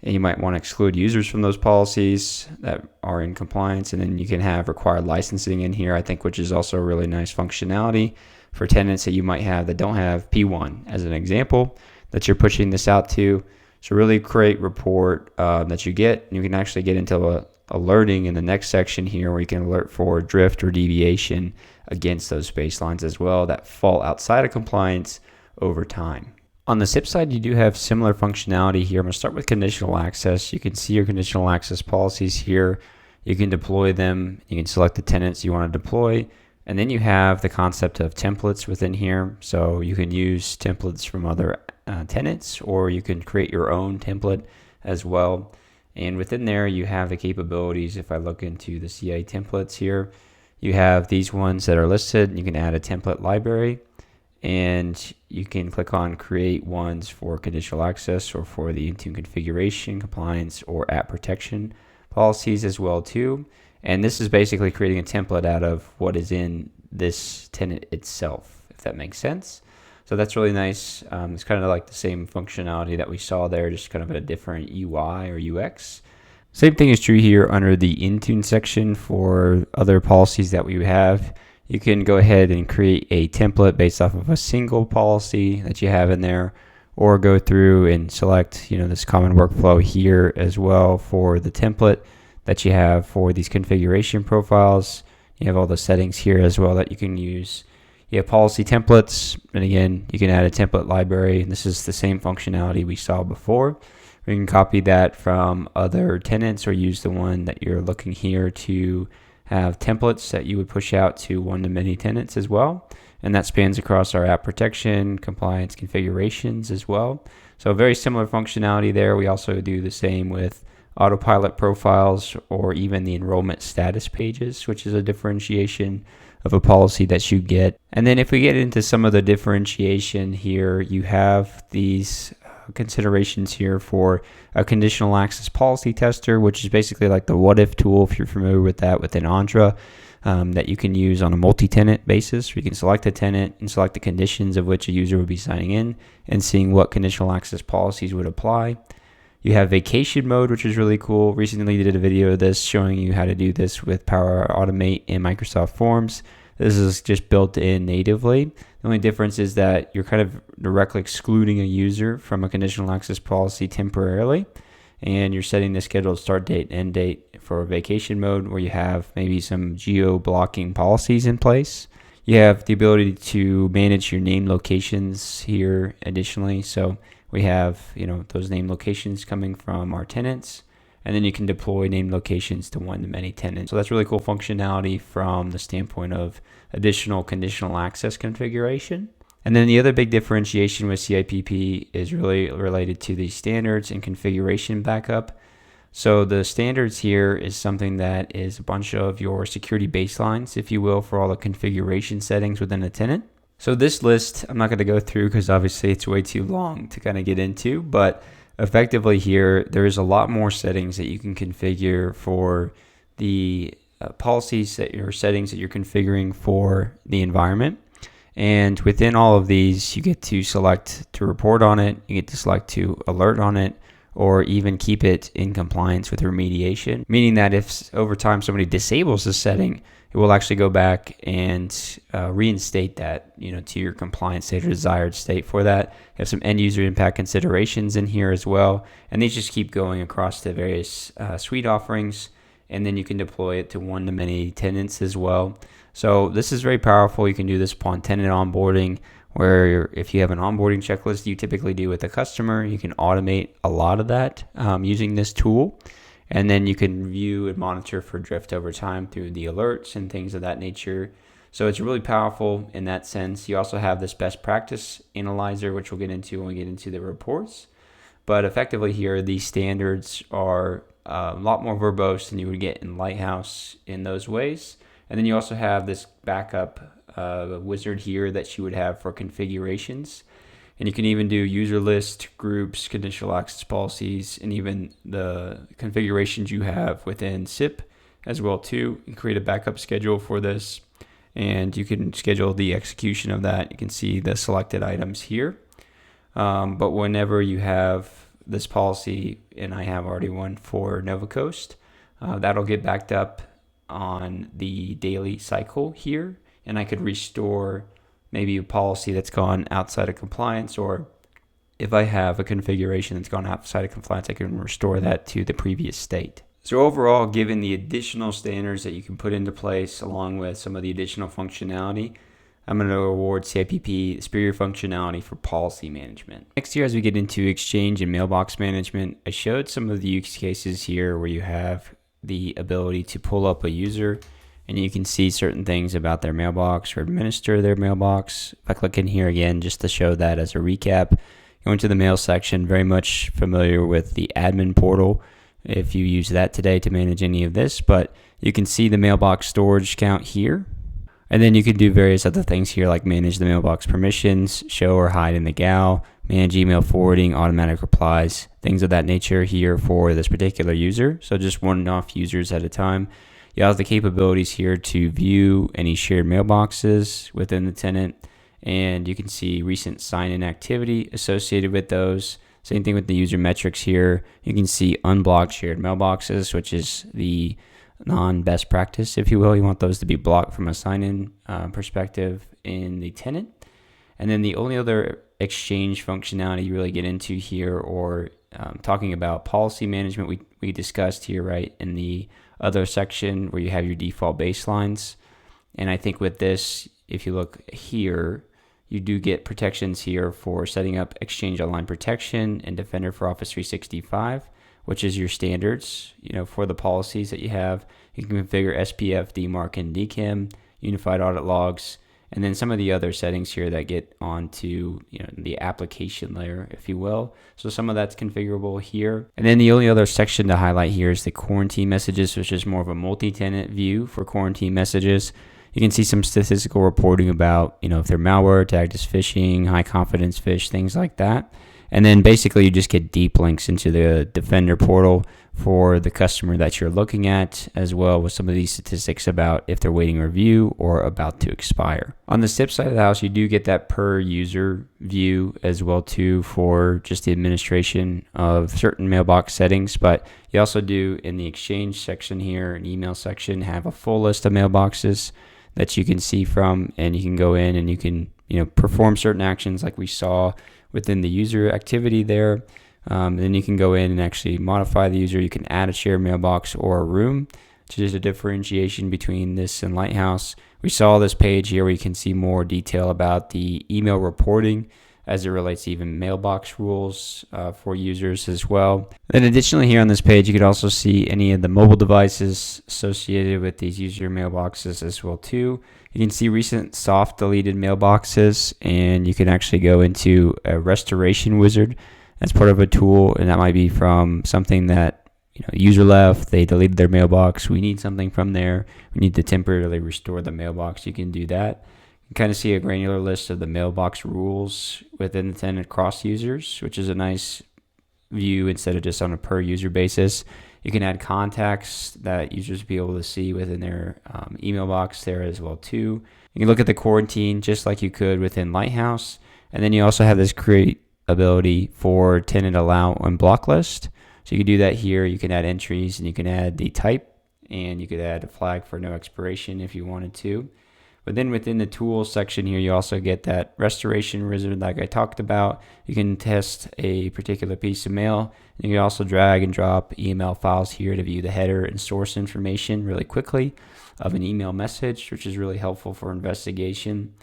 And you might want to exclude users from those policies that are in compliance. And then you can have required licensing in here, I think, which is also a really nice functionality for tenants that you might have that don't have P1 as an example that you're pushing this out to. So really great report that you get. You can actually get into alerting in the next section here where you can alert for drift or deviation against those baselines as well that fall outside of compliance over time. On the CIPP side, you do have similar functionality here. I'm going to start with conditional access. You can see your conditional access policies here. You can deploy them. You can select the tenants you want to deploy. And then you have the concept of templates within here. So you can use templates from other tenants, or you can create your own template as well. And within there, you have the capabilities. If I look into the CA templates here, you have these ones that are listed. You can add a template library. And you can click on create ones for conditional access or for the Intune configuration, compliance, or app protection policies as well too. And this is basically creating a template out of what is in this tenant itself, if that makes sense. So that's really nice. It's kind of like the same functionality that we saw there, just kind of a different UI or UX. Same thing is true here under the Intune section for other policies that we have. You can go ahead and create a template based off of a single policy that you have in there, or go through and select, this common workflow here as well for the template that you have for these configuration profiles. You have all the settings here as well that you can use. You have policy templates, and again, you can add a template library. And this is the same functionality we saw before. We can copy that from other tenants or use the one that you're looking here to have templates that you would push out to one-to-many tenants as well. And that spans across our app protection, compliance configurations as well. So very similar functionality there. We also do the same with autopilot profiles or even the enrollment status pages, which is a differentiation of a policy that you get. And then if we get into some of the differentiation here, you have these considerations here for a conditional access policy tester, which is basically like the what if tool, if you're familiar with that within Andra, that you can use on a multi-tenant basis. You can select a tenant and select the conditions of which a user would be signing in and seeing what conditional access policies would apply. You have vacation mode, which is really cool. Recently did a video of this showing you how to do this with Power Automate in Microsoft Forms. This is just built in natively. The only difference is that you're kind of directly excluding a user from a conditional access policy temporarily, and you're setting the scheduled start date and end date for vacation mode where you have maybe some geo-blocking policies in place. You have the ability to manage your name locations here additionally. So we have, those name locations coming from our tenants, and then you can deploy name locations to one-to-many tenants. So that's really cool functionality from the standpoint of additional conditional access configuration. And then the other big differentiation with CIPP is really related to the standards and configuration backup. So the standards here is something that is a bunch of your security baselines, if you will, for all the configuration settings within a tenant. So this list, I'm not going to go through because obviously it's way too long to kind of get into, but effectively here, there's a lot more settings that you can configure for the policies that your settings that you're configuring for the environment. And within all of these, you get to select to report on it, you get to select to alert on it, or even keep it in compliance with remediation, meaning that if over time somebody disables the setting, it will actually go back and reinstate that, to your compliance state or desired state for that. You have some end user impact considerations in here as well, and these just keep going across the various suite offerings, and then you can deploy it to one-to-many tenants as well. So this is very powerful. You can do this upon tenant onboarding, where if you have an onboarding checklist you typically do with a customer, you can automate a lot of that using this tool. And then you can view and monitor for drift over time through the alerts and things of that nature. So it's really powerful in that sense. You also have this best practice analyzer, which we'll get into when we get into the reports. But effectively here, these standards are a lot more verbose than you would get in Lighthouse in those ways. And then you also have this backup wizard here that you would have for configurations. And you can even do user list, groups, conditional access policies, and even the configurations you have within CIPP as well too, and create a backup schedule for this. and you can schedule the execution of that. You can see the selected items here. But whenever you have this policy, and I have already one for Nova Coast, that'll get backed up on the daily cycle here, and I could restore maybe a policy that's gone outside of compliance, or if I have a configuration that's gone outside of compliance, I can restore that to the previous state. So overall, given the additional standards that you can put into place along with some of the additional functionality, I'm going to award CIPP superior functionality for policy management. Next here, as we get into exchange and mailbox management, I showed some of the use cases here where you have the ability to pull up a user and you can see certain things about their mailbox or administer their mailbox. If I click in here again, just to show that as a recap, go into the mail section, very much familiar with the admin portal if you use that today to manage any of this, but you can see the mailbox storage count here. And then you can do various other things here, like manage the mailbox permissions, show or hide in the GAL, manage email forwarding, automatic replies, things of that nature here for this particular user. So just one-off users at a time. You have the capabilities here to view any shared mailboxes within the tenant, and you can see recent sign-in activity associated with those. Same thing with the user metrics here. You can see unblocked shared mailboxes, which is the non-best practice, if you will. You want those to be blocked from a sign-in perspective in the tenant. And then the only other exchange functionality you really get into here, or talking about policy management, we discussed here, right, in the other section where you have your default baselines. And I think with this, if you look here, you do get protections here for setting up Exchange Online Protection and Defender for Office 365, which is your standards, for the policies that you have. You can configure SPF, DMARC, and DKIM, unified audit logs, and then some of the other settings here that get onto the application layer, if you will. So some of that's configurable here. And then the only other section to highlight here is the quarantine messages, which is more of a multi-tenant view for quarantine messages. You can see some statistical reporting about, if they're malware, tagged as phishing, high confidence phish, things like that. And then basically you just get deep links into the Defender portal for the customer that you're looking at, as well with some of these statistics about if they're waiting review or about to expire. On the CIPP side of the house, you do get that per user view as well too for just the administration of certain mailbox settings, but you also do in the exchange section here and email section have a full list of mailboxes that you can see from, and you can go in and you can perform certain actions like we saw within the user activity there. Then you can go in and actually modify the user. You can add a shared mailbox or a room, which is a differentiation between this and Lighthouse. We saw this page here where you can see more detail about the email reporting as it relates to even mailbox rules for users as well. Then additionally here on this page, you could also see any of the mobile devices associated with these user mailboxes as well too. You can see recent soft deleted mailboxes, and you can actually go into a restoration wizard as part of a tool, and that might be from something that user left, they deleted their mailbox, we need something from there, we need to temporarily restore the mailbox. You can do that. You can kind of see a granular list of the mailbox rules within the tenant across users, which is a nice view instead of just on a per user basis. You can add contacts that users will be able to see within their email box there as well too. You can look at the quarantine just like you could within Lighthouse. And then you also have this create ability for tenant allow and block list. So you can do that here. You can add entries and you can add the type, and you could add a flag for no expiration if you wanted to. But then within the tools section here, you also get that restoration wizard like I talked about. You can test a particular piece of mail. You can also drag and drop email files here to view the header and source information really quickly of an email message, which is really helpful for investigation.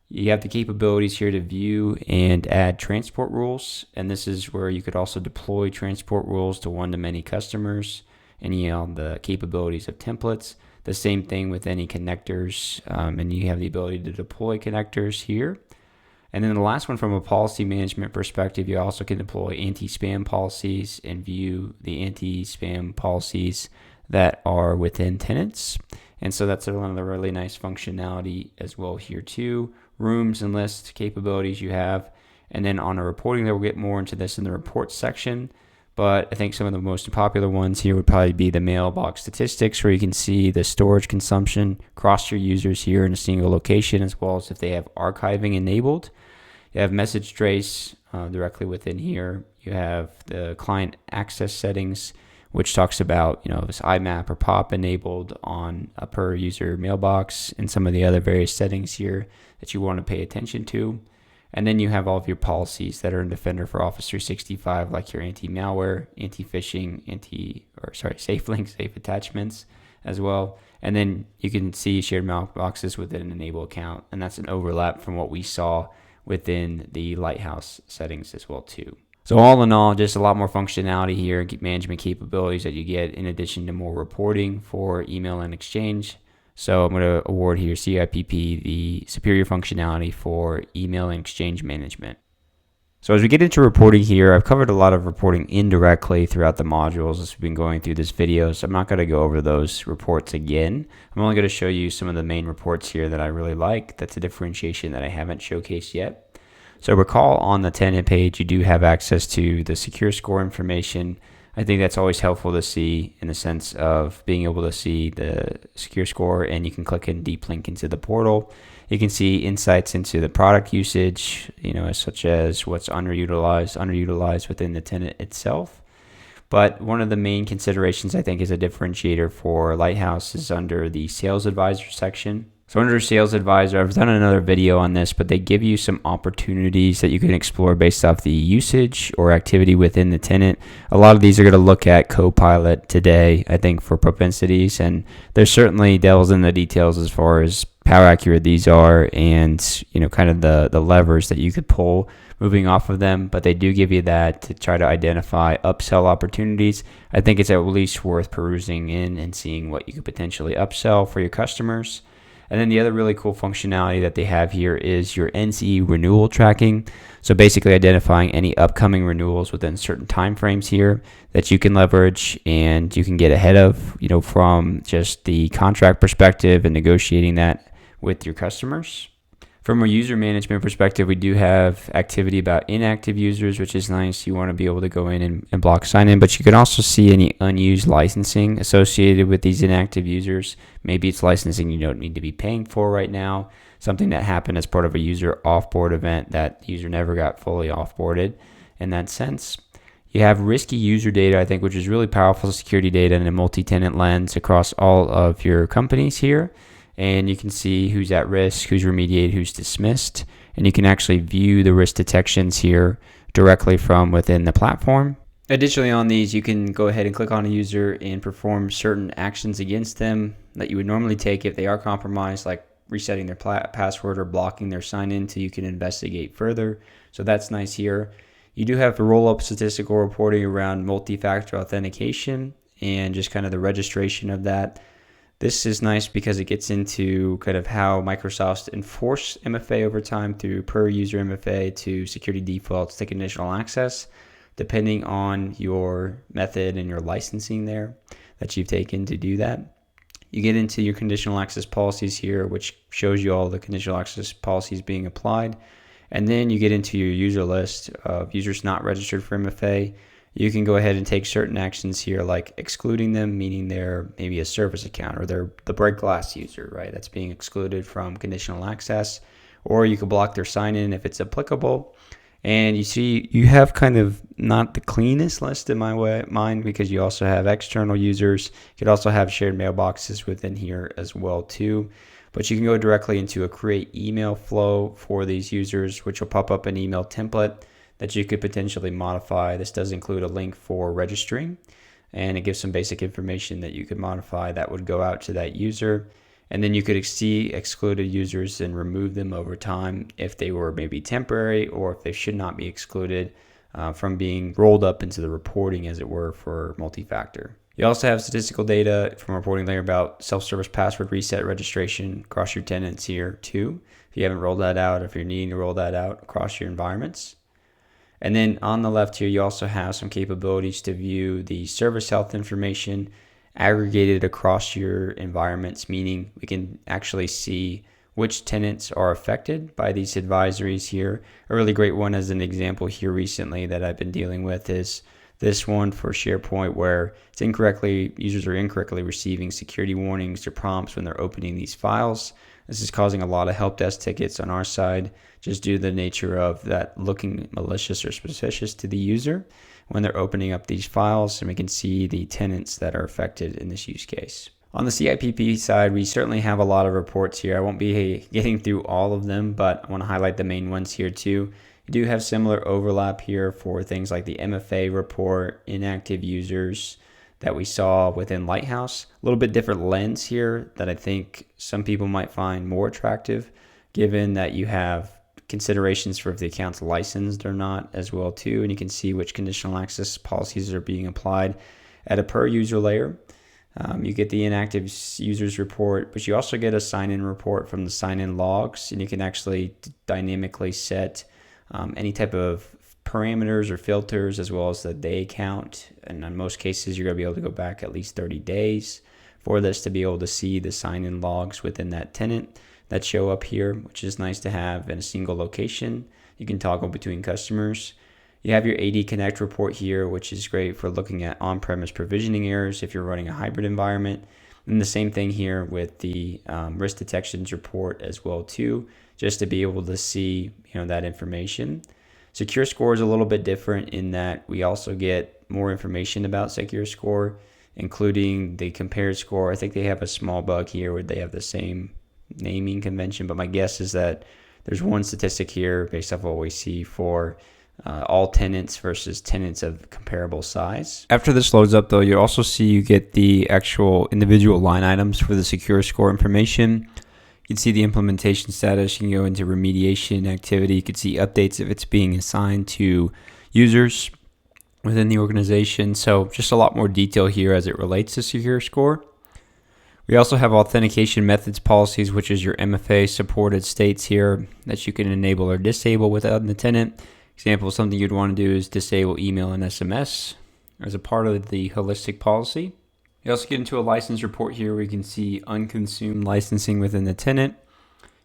You have the capabilities here to view and add transport rules, and this is where you could also deploy transport rules to one-to-many customers, and the capabilities of templates. The same thing with any connectors, and you have the ability to deploy connectors here. And then the last one, from a policy management perspective, you also can deploy anti-spam policies and view the anti-spam policies that are within tenants. And so that's one of the really nice functionality as well here too. Rooms and list capabilities you have. And then on a reporting, we'll get more into this in the report section. But I think some of the most popular ones here would probably be the mailbox statistics, where you can see the storage consumption across your users here in a single location, as well as if they have archiving enabled. You have message trace directly within here. You have the client access settings, which talks about, if it's IMAP or POP enabled on a per user mailbox, and some of the other various settings here that you want to pay attention to. And then you have all of your policies that are in Defender for Office 365, like your anti-malware, anti-phishing, safe links, safe attachments as well. And then you can see shared mailboxes within an enable account, and that's an overlap from what we saw within the Lighthouse settings as well too. So all in all, just a lot more functionality here, management capabilities that you get in addition to more reporting for email and exchange. So I'm going to award here CIPP the superior functionality for email and exchange management. So as we get into reporting here, I've covered a lot of reporting indirectly throughout the modules as we've been going through this video, so I'm not going to go over those reports again. I'm only going to show you some of the main reports here that I really like. That's a differentiation that I haven't showcased yet. So recall on the tenant page, you do have access to the secure score information. I think that's always helpful to see in the sense of being able to see the secure score, and you can click and deep link into the portal. You can see insights into the product usage, such as what's underutilized within the tenant itself. But one of the main considerations I think is a differentiator for Lighthouse is under the sales advisor section. So under Sales Advisor, I've done another video on this, but they give you some opportunities that you can explore based off the usage or activity within the tenant. A lot of these are going to look at Copilot today, I think, for propensities, and there's certainly devils in the details as far as how accurate these are and, kind of the levers that you could pull moving off of them, but they do give you that to try to identify upsell opportunities. I think it's at least worth perusing in and seeing what you could potentially upsell for your customers. And then the other really cool functionality that they have here is your NCE renewal tracking. So basically identifying any upcoming renewals within certain timeframes here that you can leverage and you can get ahead of, from just the contract perspective and negotiating that with your customers. From a user management perspective, we do have activity about inactive users, which is nice. You want to be able to go in and block sign in, but you can also see any unused licensing associated with these inactive users. Maybe it's licensing you don't need to be paying for right now, something that happened as part of a user offboard event that the user never got fully offboarded in that sense. You have risky user data, I think, which is really powerful security data in a multi-tenant lens across all of your companies here. And you can see who's at risk, who's remediated, who's dismissed. And you can actually view the risk detections here directly from within the platform. Additionally, on these, you can go ahead and click on a user and perform certain actions against them that you would normally take if they are compromised, like resetting their password or blocking their sign-in till you can investigate further. So that's nice here. You do have the roll-up statistical reporting around multi-factor authentication and just kind of the registration of that. This is nice because it gets into kind of how Microsoft enforce MFA over time through per user MFA to security defaults to conditional access, depending on your method and your licensing there that you've taken to do that. You get into your conditional access policies here, which shows you all the conditional access policies being applied. And then you get into your user list of users not registered for MFA. You can go ahead and take certain actions here, like excluding them, meaning they're maybe a service account or they're the break glass user, right? That's being excluded from conditional access. Or you could block their sign-in if it's applicable. And you see, you have kind of not the cleanest list in my mind because you also have external users. You could also have shared mailboxes within here as well too. But you can go directly into a create email flow for these users, which will pop up an email template that you could potentially modify. This does include a link for registering, and it gives some basic information that you could modify that would go out to that user. And then you could see excluded users and remove them over time if they were maybe temporary or if they should not be excluded from being rolled up into the reporting, as it were, for multi-factor. You also have statistical data from reporting layer about self-service password reset registration across your tenants here too. If you haven't rolled that out, if you're needing to roll that out across your environments. And then on the left here, you also have some capabilities to view the service health information aggregated across your environments, meaning we can actually see which tenants are affected by these advisories here. A really great one as an example here recently that I've been dealing with is this one for SharePoint where users are incorrectly receiving security warnings or prompts when they're opening these files. This is causing a lot of help desk tickets on our side just due to the nature of that looking malicious or suspicious to the user when they're opening up these files, and we can see the tenants that are affected in this use case. On the CIPP side, we certainly have a lot of reports here. I won't be getting through all of them, but I want to highlight the main ones here too. You do have similar overlap here for things like the MFA report, inactive users that we saw within Lighthouse. A little bit different lens here that I think some people might find more attractive, given that you have considerations for if the account's licensed or not as well too, and you can see which conditional access policies are being applied at a per user layer. You get the inactive users report, but you also get a sign-in report from the sign-in logs, and you can actually dynamically set any type of parameters or filters as well as the day count. And in most cases, you're going to be able to go back at least 30 days for this to be able to see the sign-in logs within that tenant that show up here, which is nice to have in a single location. You can toggle between customers. You have your AD Connect report here, which is great for looking at on-premise provisioning errors if you're running a hybrid environment. And the same thing here with the risk detections report as well too, just to be able to see that information. Secure Score is a little bit different in that we also get more information about Secure Score, including the compared score. I think they have a small bug here where they have the same naming convention, but my guess is that there's one statistic here based off what we see for all tenants versus tenants of comparable size. After this loads up though, you also see you get the actual individual line items for the Secure Score information. You can see the implementation status. You can go into remediation activity. You can see updates if it's being assigned to users within the organization. So just a lot more detail here as it relates to Secure Score. We also have authentication methods policies, which is your MFA supported states here that you can enable or disable within the tenant. Example, something you'd want to do is disable email and SMS as a part of the holistic policy. You also get into a license report here where you can see unconsumed licensing within the tenant.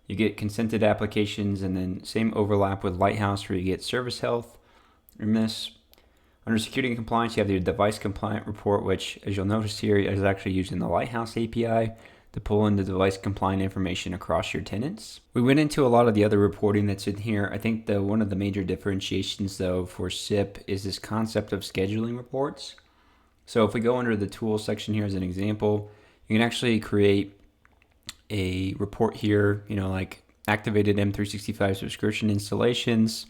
You get consented applications, and then same overlap with Lighthouse where you get service health in this. Under security and compliance, you have your device compliant report, which as you'll notice here is actually using the Lighthouse API to pull in the device compliant information across your tenants. We went into a lot of the other reporting that's in here. I think one of the major differentiations though for CIPP is this concept of scheduling reports. So if we go under the tools section here as an example, you can actually create a report here, like activated M365 subscription installations,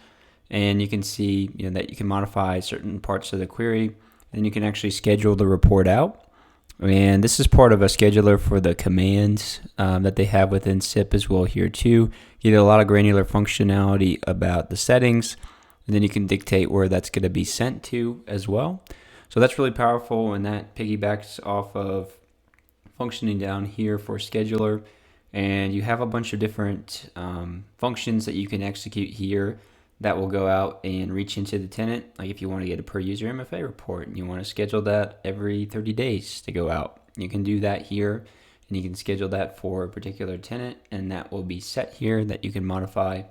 and you can see that you can modify certain parts of the query, and you can actually schedule the report out. And this is part of a scheduler for the commands that they have within CIPP as well here too. You get a lot of granular functionality about the settings, and then you can dictate where that's going to be sent to as well. So that's really powerful, and that piggybacks off of functioning down here for scheduler. And you have a bunch of different functions that you can execute here that will go out and reach into the tenant. Like if you want to get a per user MFA report and you want to schedule that every 30 days to go out, you can do that here, and you can schedule that for a particular tenant, and that will be set here that you can modify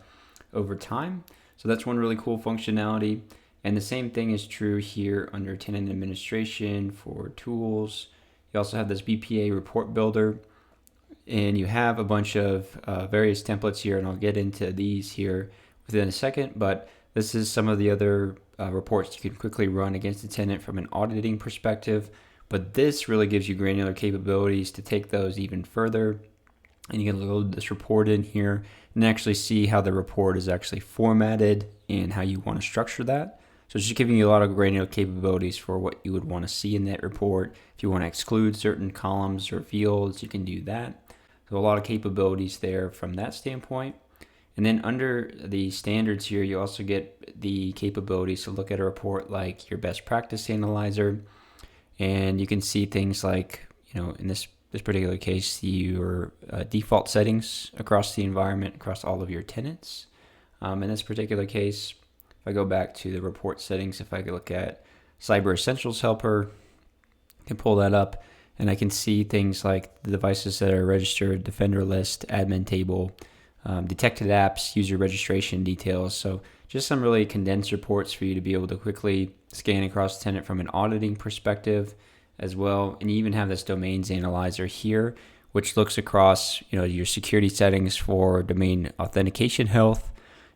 over time. So that's one really cool functionality. And the same thing is true here under tenant administration for tools. You also have this BPA report builder, and you have a bunch of various templates here, and I'll get into these here within a second, but this is some of the other reports you can quickly run against a tenant from an auditing perspective. But this really gives you granular capabilities to take those even further, and you can load this report in here and actually see how the report is actually formatted and how you want to structure that. So it's just giving you a lot of granular capabilities for what you would want to see in that report. If you want to exclude certain columns or fields, you can do that. So a lot of capabilities there from that standpoint. And then under the standards here, you also get the capabilities to look at a report like your best practice analyzer. And you can see things like, in this particular case, your default settings across the environment, across all of your tenants. In this particular case, if I go back to the report settings, if I could look at Cyber Essentials Helper, I can pull that up, and I can see things like the devices that are registered, Defender list, admin table, detected apps, user registration details. So just some really condensed reports for you to be able to quickly scan across the tenant from an auditing perspective as well. And you even have this domains analyzer here, which looks across, your security settings for domain authentication health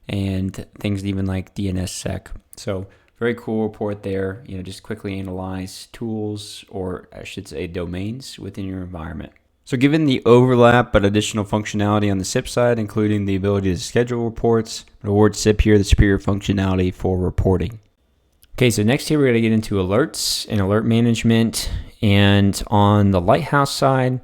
and things even like DNSSEC. So very cool report there. Just quickly analyze tools, or I should say domains within your environment. So given the overlap but additional functionality on the CIPP side, including the ability to schedule reports, award CIPP here the superior functionality for reporting. Okay, so next here we're going to get into alerts and alert management. And on the Lighthouse side,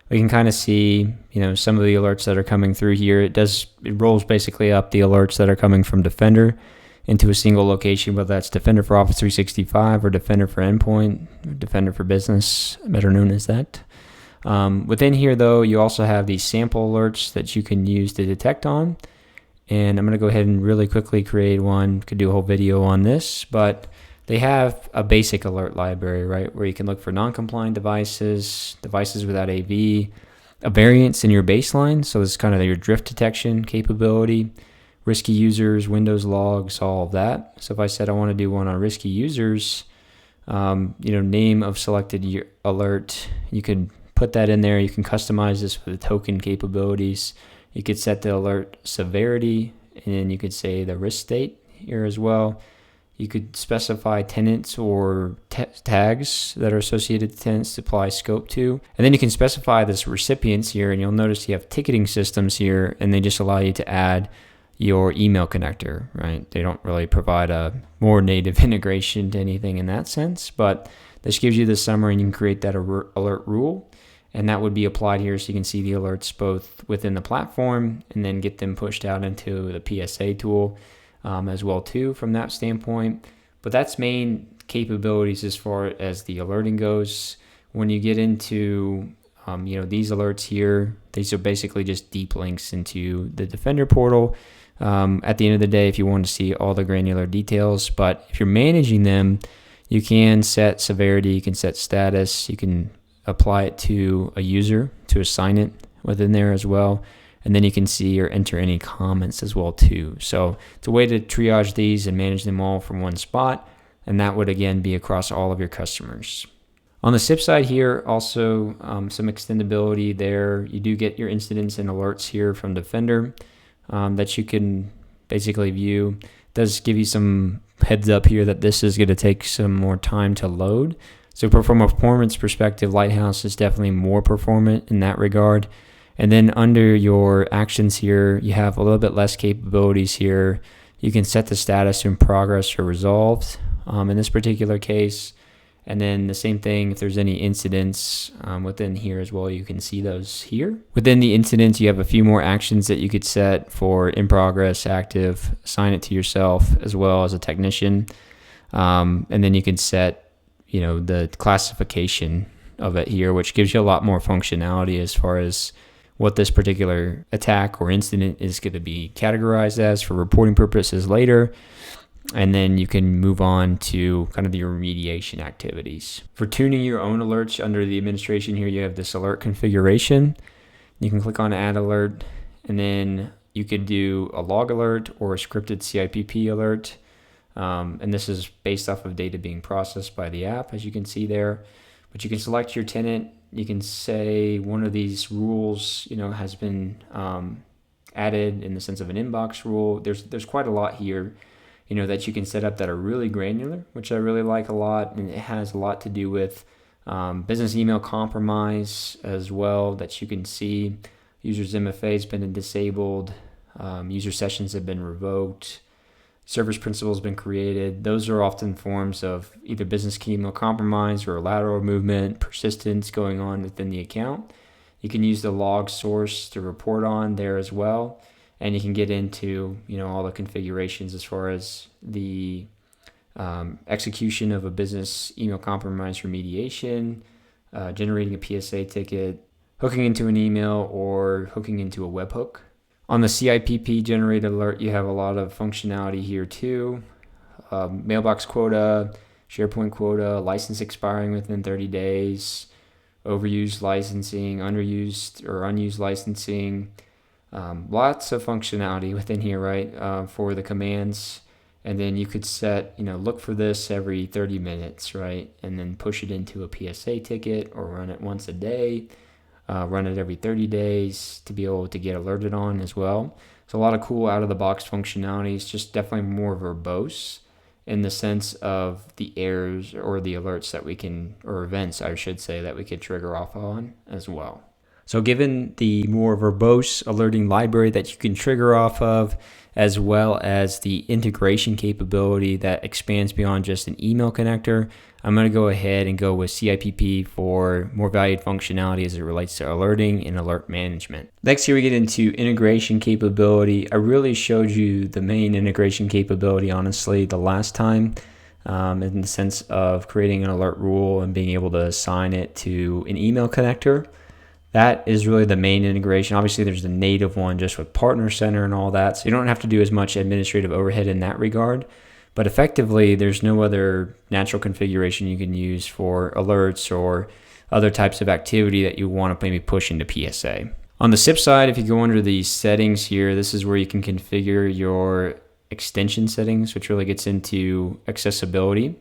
we can kind of see, some of the alerts that are coming through here. It rolls basically up the alerts that are coming from Defender into a single location, whether that's Defender for Office 365 or Defender for Endpoint, or Defender for Business, better known as that. Within here, though, you also have these sample alerts that you can use to detect on. And I'm going to go ahead and really quickly create one. Could do a whole video on this, but they have a basic alert library, right, where you can look for non-compliant devices, devices without AV, a variance in your baseline. So this is kind of your drift detection capability, risky users, Windows logs, all of that. So if I said I want to do one on risky users, name of selected alert, you could put that in there. You can customize this with the token capabilities. You could set the alert severity, and then you could say the risk state here as well. You could specify tenants or tags that are associated to tenants to apply scope to. And then you can specify this recipients here, and you'll notice you have ticketing systems here, and they just allow you to add your email connector, right? They don't really provide a more native integration to anything in that sense, but this gives you the summary, and you can create that alert rule. And that would be applied here, so you can see the alerts both within the platform and then get them pushed out into the PSA tool as well too from that standpoint. But that's main capabilities as far as the alerting goes. When you get into these alerts here, these are basically just deep links into the Defender portal. At the end of the day, if you want to see all the granular details, but if you're managing them, you can set severity, you can set status, you can apply it to a user to assign it within there as well. And then you can see or enter any comments as well too. So it's a way to triage these and manage them all from one spot. And that would again be across all of your customers. On the CIPP side here, also some extendability there. You do get your incidents and alerts here from Defender that you can basically view. It does give you some heads up here that this is going to take some more time to load. So from a performance perspective, Lighthouse is definitely more performant in that regard. And then under your actions here, you have a little bit less capabilities here. You can set the status in progress or resolved in this particular case. And then the same thing, if there's any incidents within here as well, you can see those here. Within the incidents, you have a few more actions that you could set for in progress, active, assign it to yourself as well as a technician. And then you can set the classification of it here, which gives you a lot more functionality as far as what this particular attack or incident is going to be categorized as for reporting purposes later. And then you can move on to kind of your remediation activities. For tuning your own alerts under the administration here, you have this alert configuration. You can click on add alert, and then you could do a log alert or a scripted CIPP alert. And this is based off of data being processed by the app, as you can see there. But you can select your tenant. You can say one of these rules, has been added in the sense of an inbox rule. There's quite a lot here, that you can set up that are really granular, which I really like a lot. And it has a lot to do with business email compromise as well, that you can see. Users MFA has been disabled. User sessions have been revoked. Service principal has been created. Those are often forms of either business key email compromise or lateral movement, persistence going on within the account. You can use the log source to report on there as well. And you can get into, all the configurations as far as the execution of a business email compromise remediation, generating a PSA ticket, hooking into an email, or hooking into a webhook. On the CIPP generated alert, you have a lot of functionality here too. Mailbox quota, SharePoint quota, license expiring within 30 days, overused licensing, underused or unused licensing, Lots of functionality within here, right, for the commands. And then you could set, look for this every 30 minutes, right? And then push it into a PSA ticket or run it once a day, run it every 30 days to be able to get alerted on as well. So a lot of cool out-of-the-box functionalities, just definitely more verbose in the sense of the errors or the alerts that we can, or events, I should say, that we could trigger off on as well. So given the more verbose alerting library that you can trigger off of, as well as the integration capability that expands beyond just an email connector, I'm going to go ahead and go with CIPP for more valued functionality as it relates to alerting and alert management. Next here we get into integration capability. I really showed you the main integration capability, honestly, the last time, in the sense of creating an alert rule and being able to assign it to an email connector. That is really the main integration. Obviously, there's the native one just with Partner Center and all that, so you don't have to do as much administrative overhead in that regard. But effectively, there's no other natural configuration you can use for alerts or other types of activity that you want to maybe push into PSA. On the CIPP side, if you go under the settings here, this is where you can configure your extension settings, which really gets into accessibility.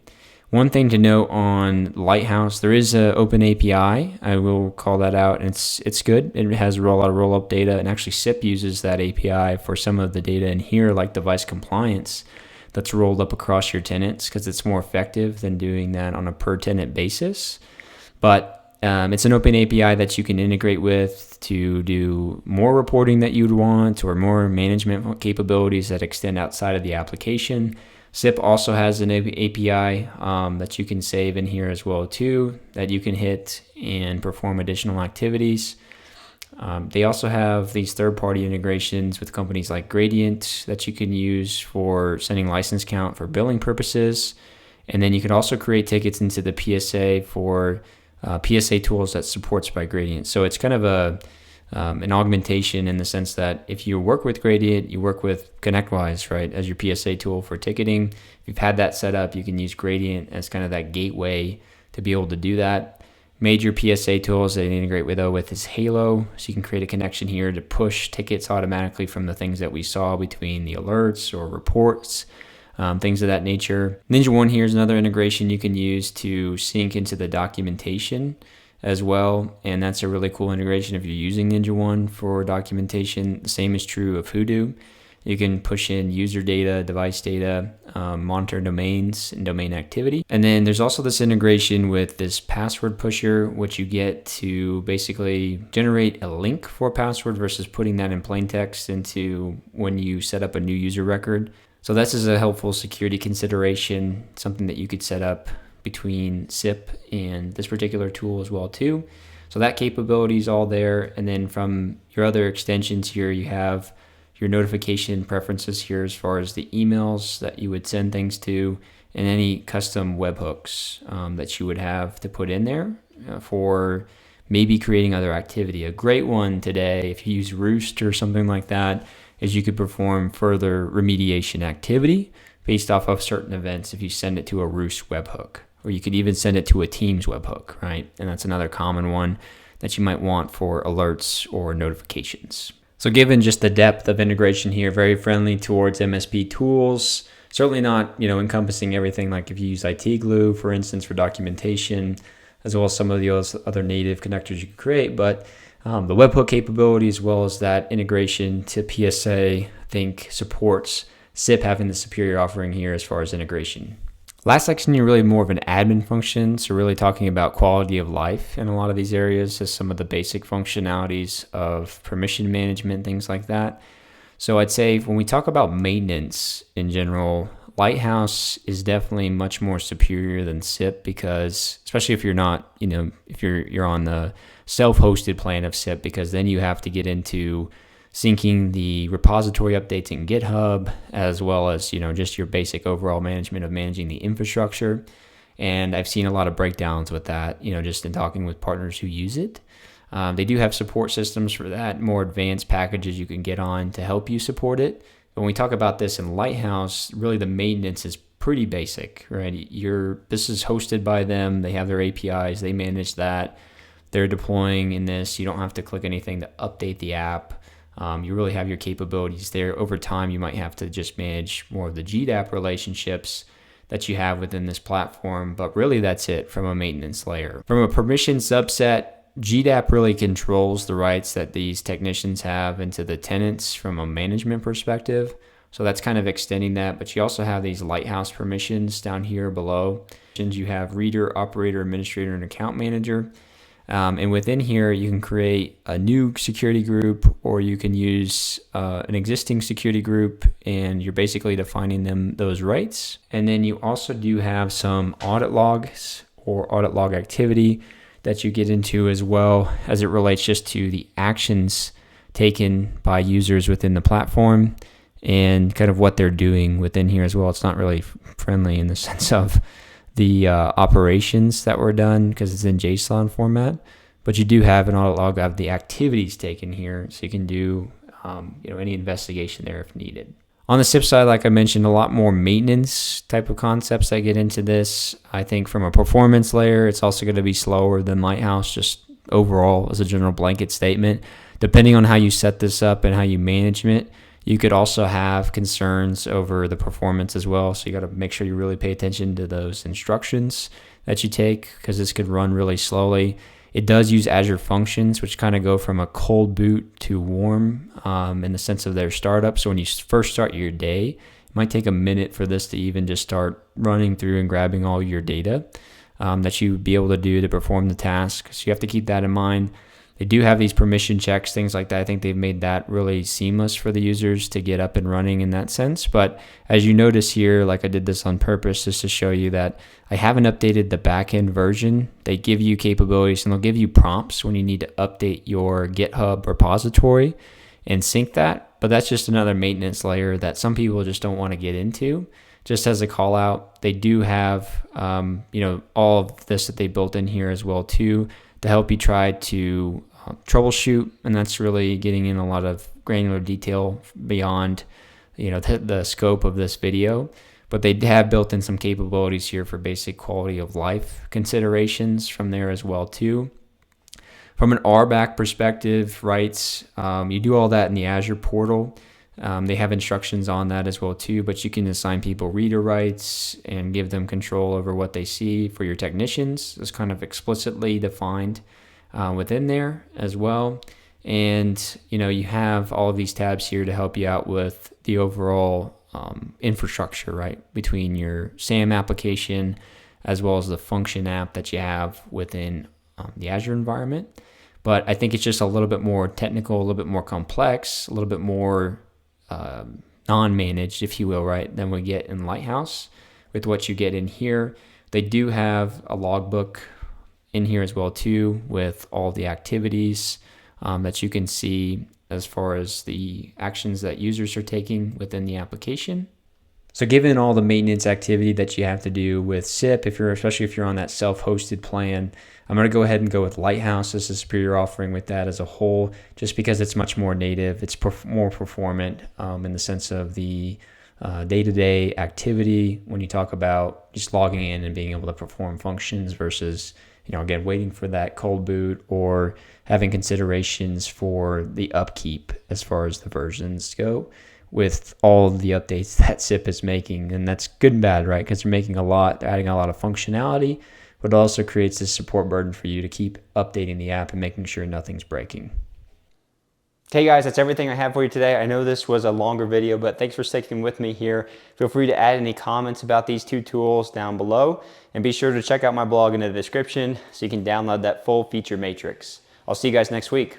One thing to note on Lighthouse, there is an open API. I will call that out, and it's good. It has a lot of roll-up data, and actually CIPP uses that API for some of the data in here, like device compliance, that's rolled up across your tenants because it's more effective than doing that on a per-tenant basis. But it's an open API that you can integrate with to do more reporting that you'd want or more management capabilities that extend outside of the application. CIPP also has an API that you can save in here as well too, that you can hit and perform additional activities. They also have these third-party integrations with companies like Gradient that you can use for sending license count for billing purposes. And then you can also create tickets into the PSA for PSA tools that supports by Gradient. So it's kind of an augmentation in the sense that if you work with Gradient, you work with ConnectWise, right, as your PSA tool for ticketing. If you've had that set up, you can use Gradient as kind of that gateway to be able to do that. Major PSA tools that integrate with is Halo, so you can create a connection here to push tickets automatically from the things that we saw between the alerts or reports, things of that nature. NinjaOne here is another integration you can use to sync into the documentation as well, and that's a really cool integration if you're using NinjaOne for documentation. The same is true of Hoodoo. You can push in user data, device data, monitor domains and domain activity. And then there's also this integration with this password pusher, which you get to basically generate a link for a password versus putting that in plain text into when you set up a new user record. So this is a helpful security consideration, something that you could set up between CIPP and this particular tool as well too. So that capability is all there. And then from your other extensions here, you have your notification preferences here as far as the emails that you would send things to and any custom webhooks that you would have to put in there for maybe creating other activity. A great one today, if you use Roost or something like that, is you could perform further remediation activity based off of certain events if you send it to a Roost webhook. Or you could even send it to a Teams webhook, right? And that's another common one that you might want for alerts or notifications. So given just the depth of integration here, very friendly towards MSP tools, certainly not, encompassing everything like if you use IT Glue, for instance, for documentation, as well as some of the other native connectors you can create, but the webhook capability as well as that integration to PSA, I think supports CIPP having the superior offering here as far as integration. Last section, you're really more of an admin function, so really talking about quality of life in a lot of these areas as some of the basic functionalities of permission management, things like that. So I'd say when we talk about maintenance in general, Lighthouse is definitely much more superior than CIPP because, especially if you're not, if you're on the self-hosted plan of CIPP, because then you have to get into syncing the repository updates in GitHub, as well as, just your basic overall management of managing the infrastructure. And I've seen a lot of breakdowns with that, just in talking with partners who use it. They do have support systems for that, more advanced packages you can get on to help you support it. But when we talk about this in Lighthouse, really the maintenance is pretty basic, right? This is hosted by them. They have their APIs. They manage that. They're deploying in this. You don't have to click anything to update the app. You really have your capabilities there. Over time, you might have to just manage more of the GDAP relationships that you have within this platform, but really that's it from a maintenance layer. From a permission subset, GDAP really controls the rights that these technicians have into the tenants from a management perspective. So that's kind of extending that, but you also have these Lighthouse permissions down here below. You have reader, operator, administrator, and account manager. And within here, you can create a new security group, or you can use an existing security group, and you're basically defining those rights. And then you also do have some audit logs or audit log activity that you get into as well, as it relates just to the actions taken by users within the platform and kind of what they're doing within here as well. It's not really friendly in the sense of the operations that were done because it's in JSON format, but you do have an audit log of the activities taken here, so you can do any investigation there if needed. On the CIPP side, like I mentioned, a lot more maintenance type of concepts that get into this. I think from a performance layer, it's also going to be slower than Lighthouse, just overall as a general blanket statement. Depending on how you set this up and how you manage it, you could also have concerns over the performance as well. So you got to make sure you really pay attention to those instructions that you take, because this could run really slowly. It does use Azure Functions, which kind of go from a cold boot to warm in the sense of their startup. So when you first start your day, it might take a minute for this to even just start running through and grabbing all your data that you would be able to do to perform the task. So you have to keep that in mind. They do have these permission checks, things like that. I think they've made that really seamless for the users to get up and running in that sense. But as you notice here, like I did this on purpose just to show you that I haven't updated the backend version. They give you capabilities and they'll give you prompts when you need to update your GitHub repository and sync that. But that's just another maintenance layer that some people just don't want to get into. Just as a call out, they do have all of this that they built in here as well too, to help you try to troubleshoot, and that's really getting in a lot of granular detail beyond the scope of this video. But they have built in some capabilities here for basic quality of life considerations from there as well too. From an RBAC perspective, rights, you do all that in the Azure portal. They have instructions on that as well too, but you can assign people reader rights and give them control over what they see for your technicians. It's kind of explicitly defined within there as well. And you have all of these tabs here to help you out with the overall infrastructure, right, between your SAM application as well as the function app that you have within the Azure environment. But I think it's just a little bit more technical, a little bit more complex, a little bit more non-managed, if you will, right, than we get in Lighthouse with what you get in here. They do have a logbook in here as well too, with all the activities that you can see as far as the actions that users are taking within the application. So given all the maintenance activity that you have to do with CIPP, especially if you're on that self-hosted plan, I'm going to go ahead and go with Lighthouse as a superior offering with that as a whole, just because it's much more native. It's more performant in the sense of the day-to-day activity when you talk about just logging in and being able to perform functions versus, again, waiting for that cold boot or having considerations for the upkeep as far as the versions go, with all the updates that CIPP is making. And that's good and bad, right? Because they're adding a lot of functionality, but it also creates this support burden for you to keep updating the app and making sure nothing's breaking. Okay guys, that's everything I have for you today. I know this was a longer video, but thanks for sticking with me here. Feel free to add any comments about these two tools down below, and be sure to check out my blog in the description so you can download that full feature matrix. I'll see you guys next week.